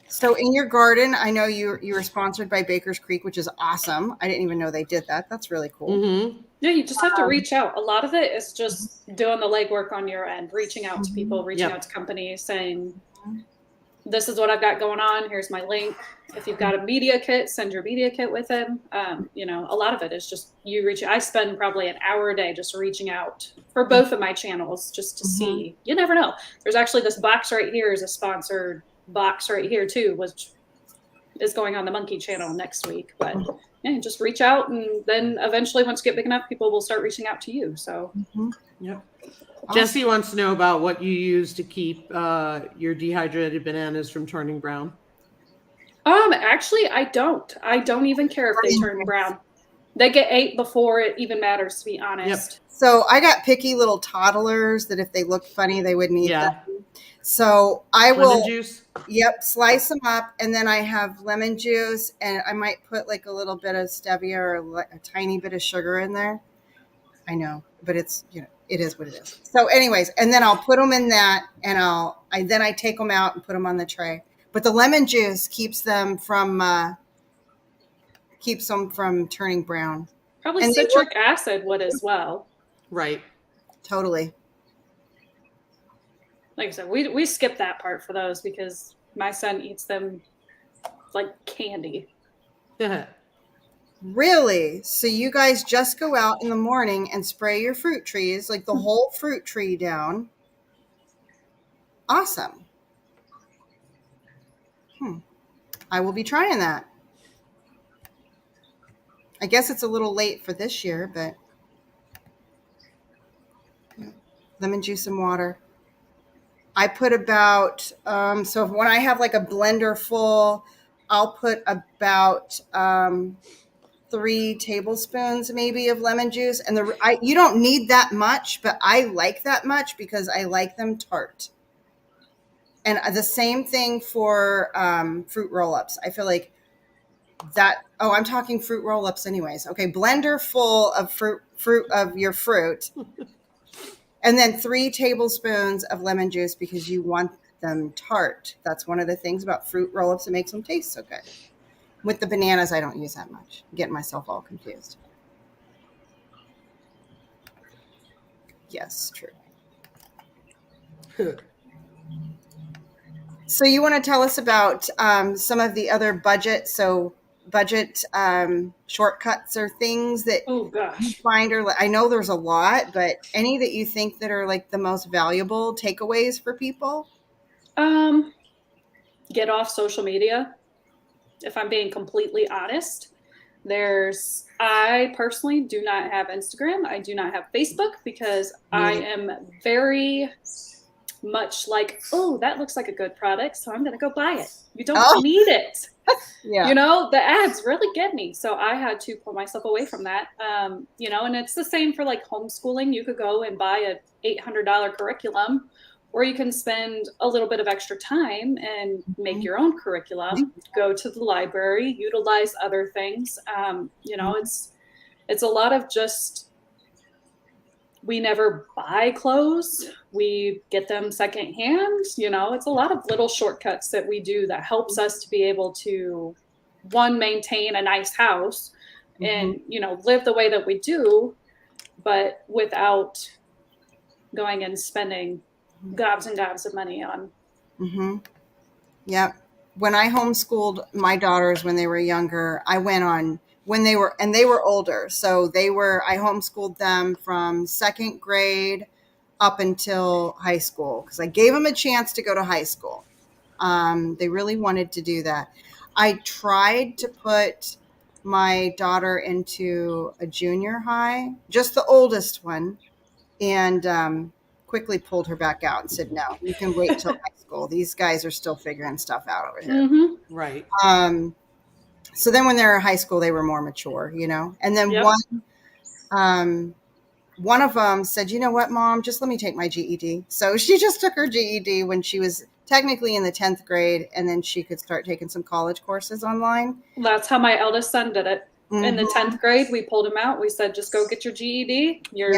so in your garden, I know you were sponsored by Baker's Creek, which is awesome. I didn't even know they did that. That's really cool. Yeah, you just have to reach out. A lot of it is just doing the legwork on your end, reaching out to people, reaching out to companies, saying. this is what I've got going on. Here's my link. If you've got a media kit, send your media kit with him. You know, a lot of it is just you reach. I spend probably an hour a day just reaching out for both of my channels just to see. You never know. There's actually this box right here is a sponsored box right here too, which is going on the Monkey channel next week. But yeah, just reach out, and then eventually, once you get big enough, people will start reaching out to you. So, Yep. Jesse wants to know about what you use to keep your dehydrated bananas from turning brown. Actually, I don't. I don't even care if they turn brown. They get ate before it even matters, to be honest. Yep. So I got picky little toddlers that if they looked funny, they wouldn't eat them. So I will, lemon juice. Yep, slice them up, and then I have lemon juice, and I might put like a little bit of stevia or a tiny bit of sugar in there. I know, but it's, you know, it is what it is. So anyways, and then I'll put them in that, and then I take them out and put them on the tray. But the lemon juice keeps them from turning brown. Probably And citric acid would as well. Right. Totally. Like I said, we skip that part for those because my son eats them like candy. Really? So you guys just go out in the morning and spray your fruit trees, like the whole fruit tree down. Awesome. I will be trying that. I guess it's a little late for this year, but lemon juice and water. I put about, so when I have like a blender full, I'll put about 3 tablespoons maybe of lemon juice. And you don't need that much, but I like that much because I like them tart. And the same thing for fruit roll-ups. I feel like that, I'm talking fruit roll-ups anyways. Okay, blender full of fruit of your fruit. And then 3 tablespoons of lemon juice because you want them tart. That's one of the things about fruit roll-ups that makes them taste so good. With the bananas, I don't use that much. I'm getting myself all confused. Yes, true. So you want to tell us about some of the other budget shortcuts or things that you find, or I know there's a lot, but any that you think that are like the most valuable takeaways for people? Get off social media. If I'm being completely honest, I personally do not have Instagram. I do not have Facebook because I am very much like, oh, that looks like a good product, so I'm going to go buy it. You don't need it. Yeah. You know, the ads really get me. So I had to pull myself away from that. You know, and it's the same for like homeschooling. You could go and buy a $800 curriculum, or you can spend a little bit of extra time and make your own curriculum, go to the library, utilize other things. You know, it's a lot of just, we never buy clothes. We get them secondhand. You know, it's a lot of little shortcuts that we do that helps us to be able to, one, maintain a nice house and, you know, live the way that we do, but without going and spending gobs and gobs of money on. Yeah. When I homeschooled my daughters when they were younger, I went on they were older. So I homeschooled them from 2nd grade up until high school because I gave them a chance to go to high school. They really wanted to do that. I tried to put my daughter into a junior high, just the oldest one, and quickly pulled her back out and said, no, you can wait till high school. These guys are still figuring stuff out over here. Right. So then when they were in high school, they were more mature, you know, and then one of them said, you know what, Mom, just let me take my GED. So she just took her GED when she was technically in the 10th grade, and then she could start taking some college courses online. That's how my eldest son did it. In the 10th grade, we pulled him out. We said, just go get your GED. You're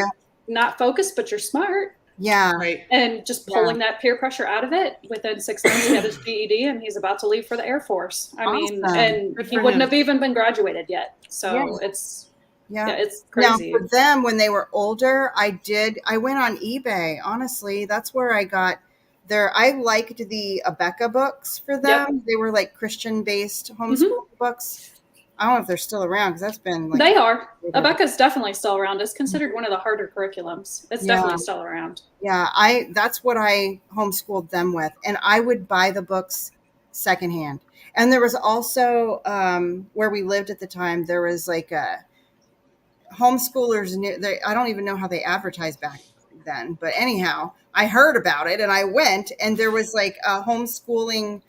not focused, but you're smart. Yeah. Right. And just pulling that peer pressure out of it. Within 6 months, he had his GED, and he's about to leave for the Air Force. I mean, and he wouldn't have even been graduated yet. So it's crazy. Now, for them, when they were older, I went on eBay. Honestly, that's where I got I liked the Abeka books for them. They were like Christian-based homeschool books. I don't know if they're still around because that's been like They are. Abeka's definitely still around. It's considered one of the harder curriculums. It's definitely still around. Yeah, that's what I homeschooled them with, and I would buy the books secondhand. And there was also where we lived at the time, there was like a homeschoolers. I don't even know how they advertised back then, but anyhow, I heard about it and I went, and there was like a homeschooling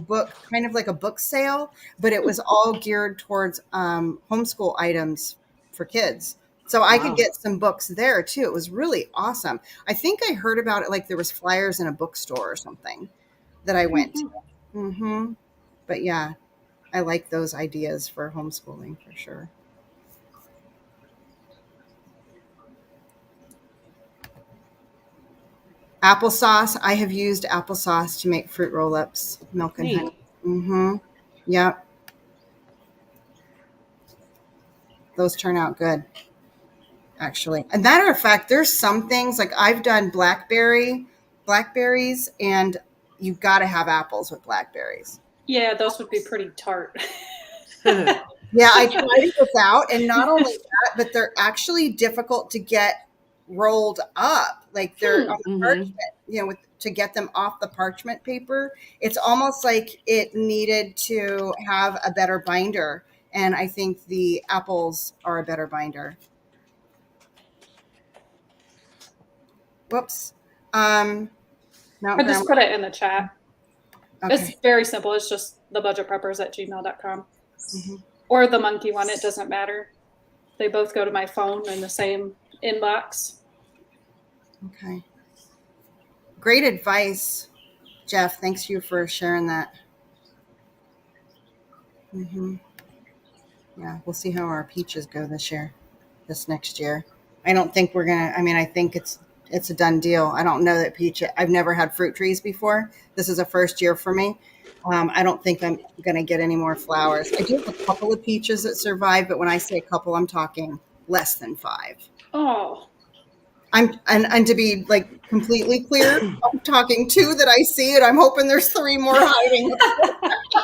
book, kind of like a book sale, but it was all geared towards homeschool items for kids. So I could get some books there too. It was really awesome. I think I heard about it like there was flyers in a bookstore or something that I went to. Mm-hmm. But yeah, I like those ideas for homeschooling for sure. Applesauce. I have used applesauce to make fruit roll-ups, milk and honey. Mm-hmm. Yep. Those turn out good, actually. As a matter of fact, there's some things like I've done blackberries, and you've got to have apples with blackberries. Yeah, those would be pretty tart. Yeah, I tried it without, and not only that, but they're actually difficult to get rolled up. Like they're on the parchment, to get them off the parchment paper. It's almost like it needed to have a better binder. And I think the apples are a better binder. Whoops. I just put it in the chat. Okay. It's very simple. It's just thebudgetpreppers@gmail.com. Mm-hmm. Or the monkey one. It doesn't matter. They both go to my phone in the same inbox. Okay. Great advice, Jeff. Thanks you for sharing that. Mm-hmm. Yeah, we'll see how our peaches go this next year. I don't think we're going to, I think it's a done deal. I don't know that I've never had fruit trees before. This is a first year for me. I don't think I'm going to get any more flowers. I do have a couple of peaches that survive, but when I say a couple, I'm talking less than 5. Oh. And to be like completely clear, I'm talking 2 that I see, and I'm hoping there's 3 more hiding.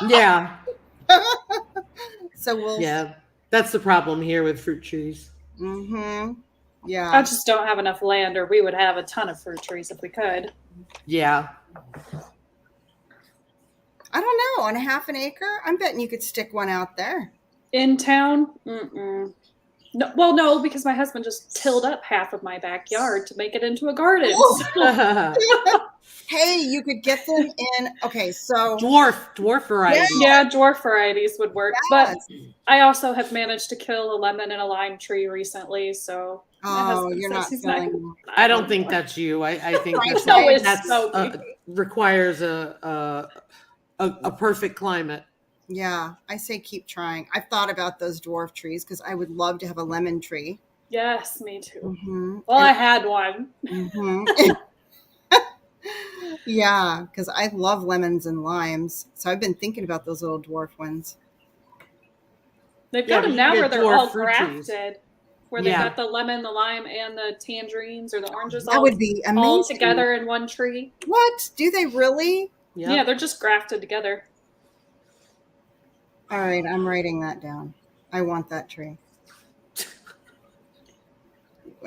Yeah. So Yeah, that's the problem here with fruit trees. Mm-hmm. Yeah. I just don't have enough land, or we would have a ton of fruit trees if we could. Yeah. I don't know. On a half an acre, I'm betting you could stick one out there. In town? Mm-mm. No, well, no, because my husband just tilled up half of my backyard to make it into a garden. Hey, you could get them in. Okay, so dwarf varieties. Yeah, dwarf varieties would work. Yes. But I also have managed to kill a lemon and a lime tree recently. So you're not killing. I don't think that's you. I think that requires a perfect climate. Yeah, I say keep trying. I've thought about those dwarf trees because I would love to have a lemon tree. Yes, me too. Mm-hmm. Well, I had one. Mm-hmm. Yeah, because I love lemons and limes. So I've been thinking about those little dwarf ones. They've got them now where they're all grafted. Trees. Where they've got the lemon, the lime, and the tangerines or the oranges that would be amazing. All together in one tree. What? Do they really? Yep. Yeah, they're just grafted together. All right, I'm writing that down. I want that tree.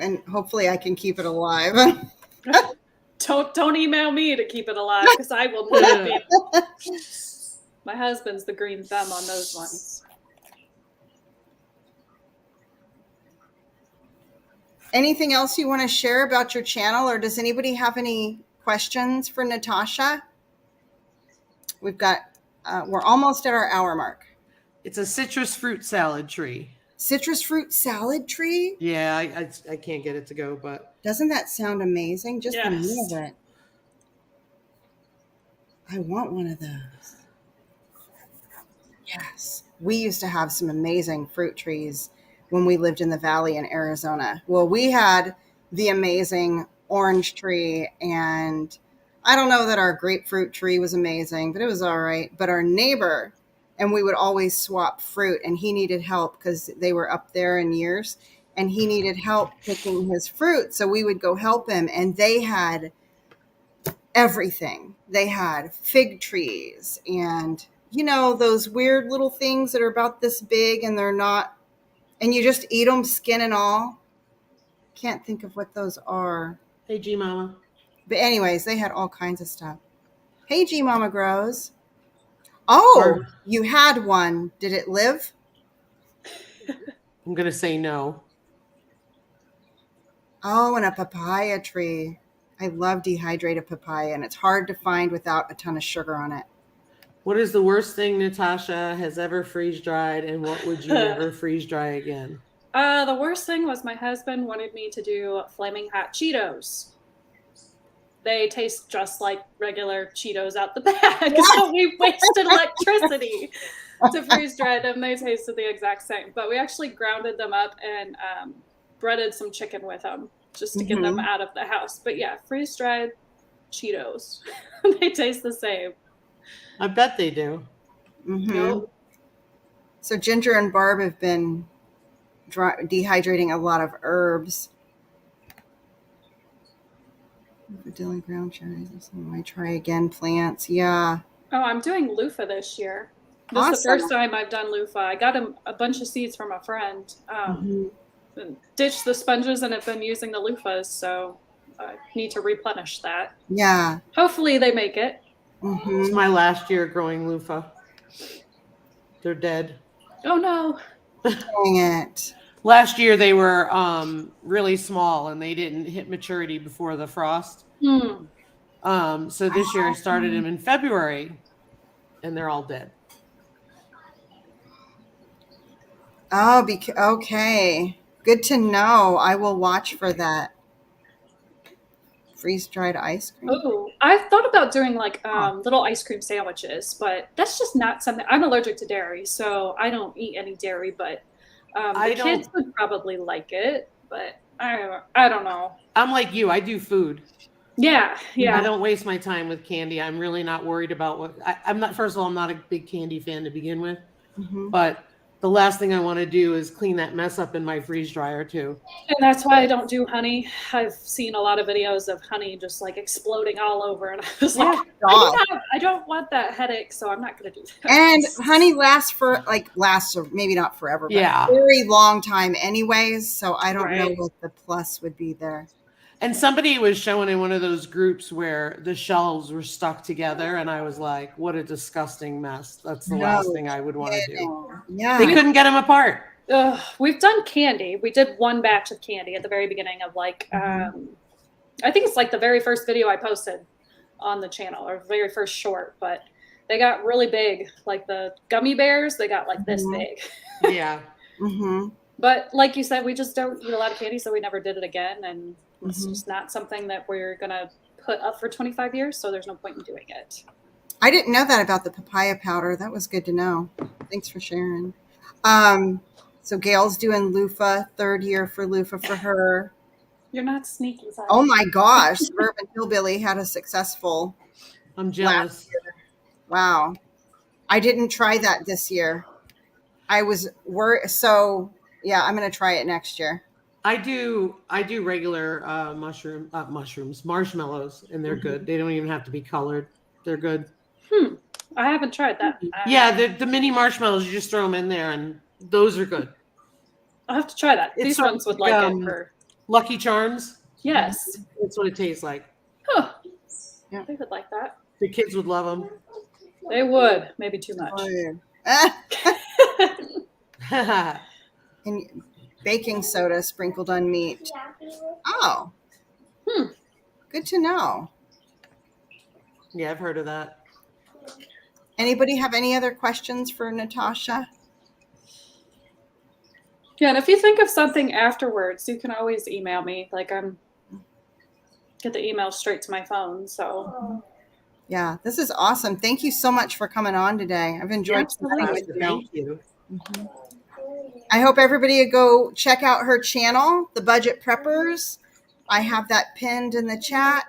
And hopefully I can keep it alive. Don't email me to keep it alive because I will not be. My husband's the green thumb on those ones. Anything else you want to share about your channel, or does anybody have any questions for Natasha? We've got, we're almost at our hour mark. It's a citrus fruit salad tree. Citrus fruit salad tree? Yeah, I can't get it to go, but. Doesn't that sound amazing? Just the name of it. I want one of those. Yes. We used to have some amazing fruit trees when we lived in the valley in Arizona. Well, we had the amazing orange tree, and I don't know that our grapefruit tree was amazing, but it was all right. But our neighbor, and we would always swap fruit, and he needed help because they were up there in years, and he needed help picking his fruit. So we would go help him, and they had everything. They had fig trees and, those weird little things that are about this big and they're not, and you just eat them skin and all. Can't think of what those are. Hey, G Mama. But anyways, they had all kinds of stuff. Hey, G Mama Grows. Oh, you had one. Did it live? I'm going to say no. Oh, and a papaya tree. I love dehydrated papaya, and it's hard to find without a ton of sugar on it. What is the worst thing Natasha has ever freeze dried, and what would you never freeze dry again? The worst thing was my husband wanted me to do flaming hot Cheetos. They taste just like regular Cheetos out the bag, so we wasted electricity to freeze dry them. They tasted the exact same, but we actually grounded them up and breaded some chicken with them just to get them out of the house. But yeah, freeze dried Cheetos, they taste the same. I bet they do. Nope. So Ginger and Barb have been dehydrating a lot of herbs. Dill ground cherries. I try again plants. Yeah. Oh, I'm doing loofah this year. This is the first time I've done loofah. I got a bunch of seeds from a friend. Ditched the sponges and have been using the loofahs, so I need to replenish that. Yeah. Hopefully they make it. It's my last year growing loofah. They're dead. Oh no. Dang it. Last year they were really small and they didn't hit maturity before the frost. So this year I started them in February and they're all dead. Oh, okay. Good to know. I will watch for that. Freeze-dried ice cream. Oh, I've thought about doing like little ice cream sandwiches, but that's just not something. I'm allergic to dairy, so I don't eat any dairy, but the kids would probably like it, but I don't know. I'm like you. I do food. Yeah. I don't waste my time with candy. I'm really not worried about what I'm not. First of all, I'm not a big candy fan to begin with, but the last thing I want to do is clean that mess up in my freeze dryer too. And that's why I don't do honey. I've seen a lot of videos of honey just like exploding all over, and I was like, I don't want that headache, so I'm not going to do that. And honey lasts or maybe not forever, but a very long time anyways. So I don't know what the plus would be there. And somebody was showing in one of those groups where the shelves were stuck together, and I was like, what a disgusting mess. That's the last thing I would want to do. Yeah. They couldn't get them apart. We've done candy. We did one batch of candy at the very beginning of I think it's like the very first video I posted on the channel, or very first short, but they got really big. Like the gummy bears, they got like this big. Yeah. But like you said, we just don't eat a lot of candy, so we never did it again. And it's just not something that we're going to put up for 25 years, so there's no point in doing it. I didn't know that about the papaya powder. That was good to know. Thanks for sharing. So Gail's doing loofah, 3rd year for loofah for her. You're not sneaky. Sorry. Oh my gosh. Suburban Hillbilly had a successful. I'm jealous. Wow. I didn't try that this year. I was worried. So yeah, I'm going to try it next year. I do regular marshmallows, and they're good. They don't even have to be colored. They're good. I haven't tried that. Yeah, the mini marshmallows, you just throw them in there, and those are good. I'll have to try that. These ones would like it for Lucky Charms. Yes. That's what it tastes like. Huh. Yeah. They would like that. The kids would love them. They would. Maybe too much. And baking soda sprinkled on meat. Oh. Good to know. Yeah, I've heard of that. Anybody have any other questions for Natasha? Yeah, and if you think of something afterwards, you can always email me. Like get the email straight to my phone. So yeah, this is awesome. Thank you so much for coming on today. I've enjoyed chatting with you. Thank you. I hope everybody would go check out her channel, The Budget Preppers. I have that pinned in the chat.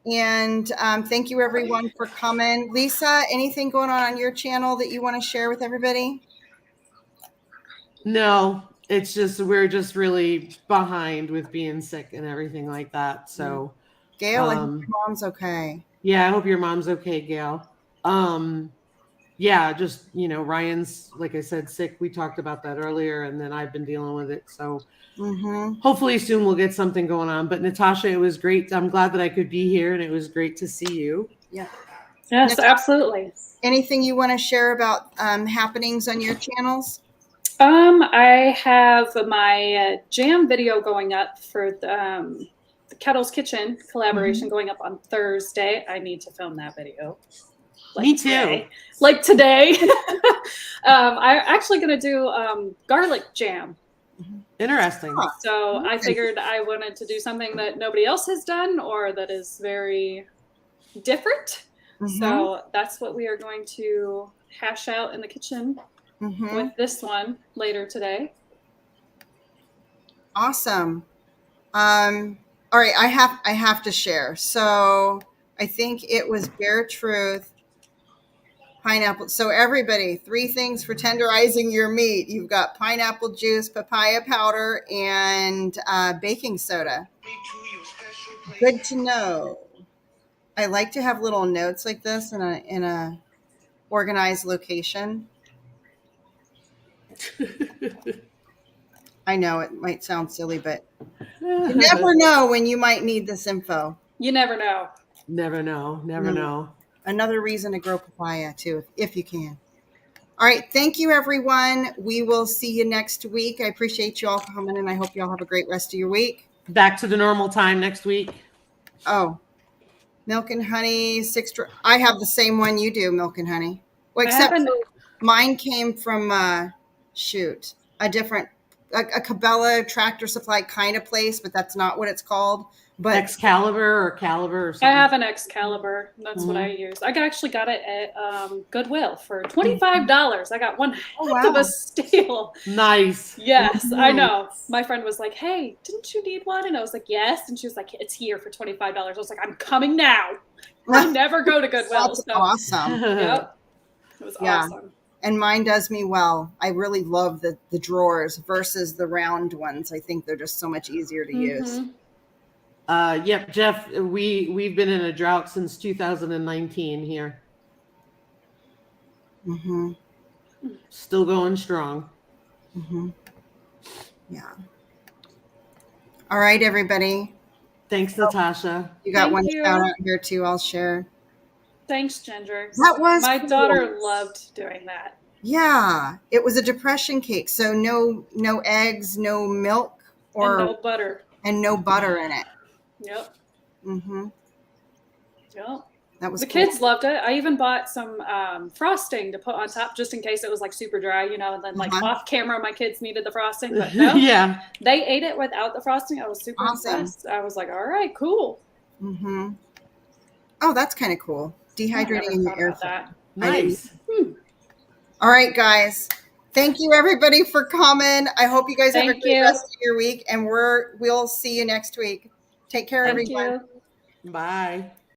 And thank you everyone for coming. Lisa, anything going on your channel that you want to share with everybody? No, it's just we're just really behind with being sick and everything like that. So Gail, I hope your mom's okay. yeah, I hope your mom's okay, Gail. Yeah, just Ryan's, like I said, sick. We talked about that earlier, and then I've been dealing with it. So hopefully soon we'll get something going on. But Natasha, it was great. I'm glad that I could be here, and it was great to see you. Yeah. Yes, absolutely. Anything you want to share about happenings on your channels? I have my jam video going up for the Kettle's Kitchen collaboration going up on Thursday. I need to film that video. Me too. Today. Like today. I'm actually going to do garlic jam. Interesting. So I figured I wanted to do something that nobody else has done or that is very different. So that's what we are going to hash out in the kitchen with this one later today. Awesome. All right, I have to share. So I think it was Bare Truth pineapple. So everybody, 3 things for tenderizing your meat. You've got pineapple juice, papaya powder, and baking soda. Good to know. I like to have little notes like this in a organized location. I know it might sound silly, but you never know when you might need this info. You never know. Never know. Never know. Another reason to grow papaya too, if you can. All right. Thank you, everyone. We will see you next week. I appreciate you all coming, and I hope you all have a great rest of your week. Back to the normal time next week. Oh, Milk and Honey, I have the same one you do, Milk and Honey. Well, except mine came from, a different, a Cabela Tractor Supply kind of place, but that's not what it's called. But Excalibur or Caliber or something. I have an Excalibur. That's what I use. I actually got it at Goodwill for $25. I got one of a steal. Nice. Yes, I know. My friend was like, "Hey, didn't you need one?" And I was like, "Yes." And she was like, "It's here for $25." I was like, "I'm coming now." I never go to Goodwill. That's awesome. Yep. It was awesome. And mine does me well. I really love the drawers versus the round ones. I think they're just so much easier to use. Yep, Jeff, we've been in a drought since 2019 here. Still going strong. Yeah. All right, everybody. Thanks, Natasha. You got one shout out here too. I'll share. Thanks, Ginger. That was my cool. daughter loved doing that. Yeah, it was a depression cake, so no eggs, no milk, and no butter, in it. Yep. Yep. That was the cool. kids loved it. I even bought some frosting to put on top just in case it was like super dry, and then like off camera my kids needed the frosting, but no. Yeah. They ate it without the frosting. I was super impressed. I was like, all right, cool. Oh, that's kind of cool. Dehydrating in your air filter. Nice. All right, guys. Thank you, everybody, for coming. I hope you guys have a great rest of your week, and we'll see you next week. Take care, everyone. Bye.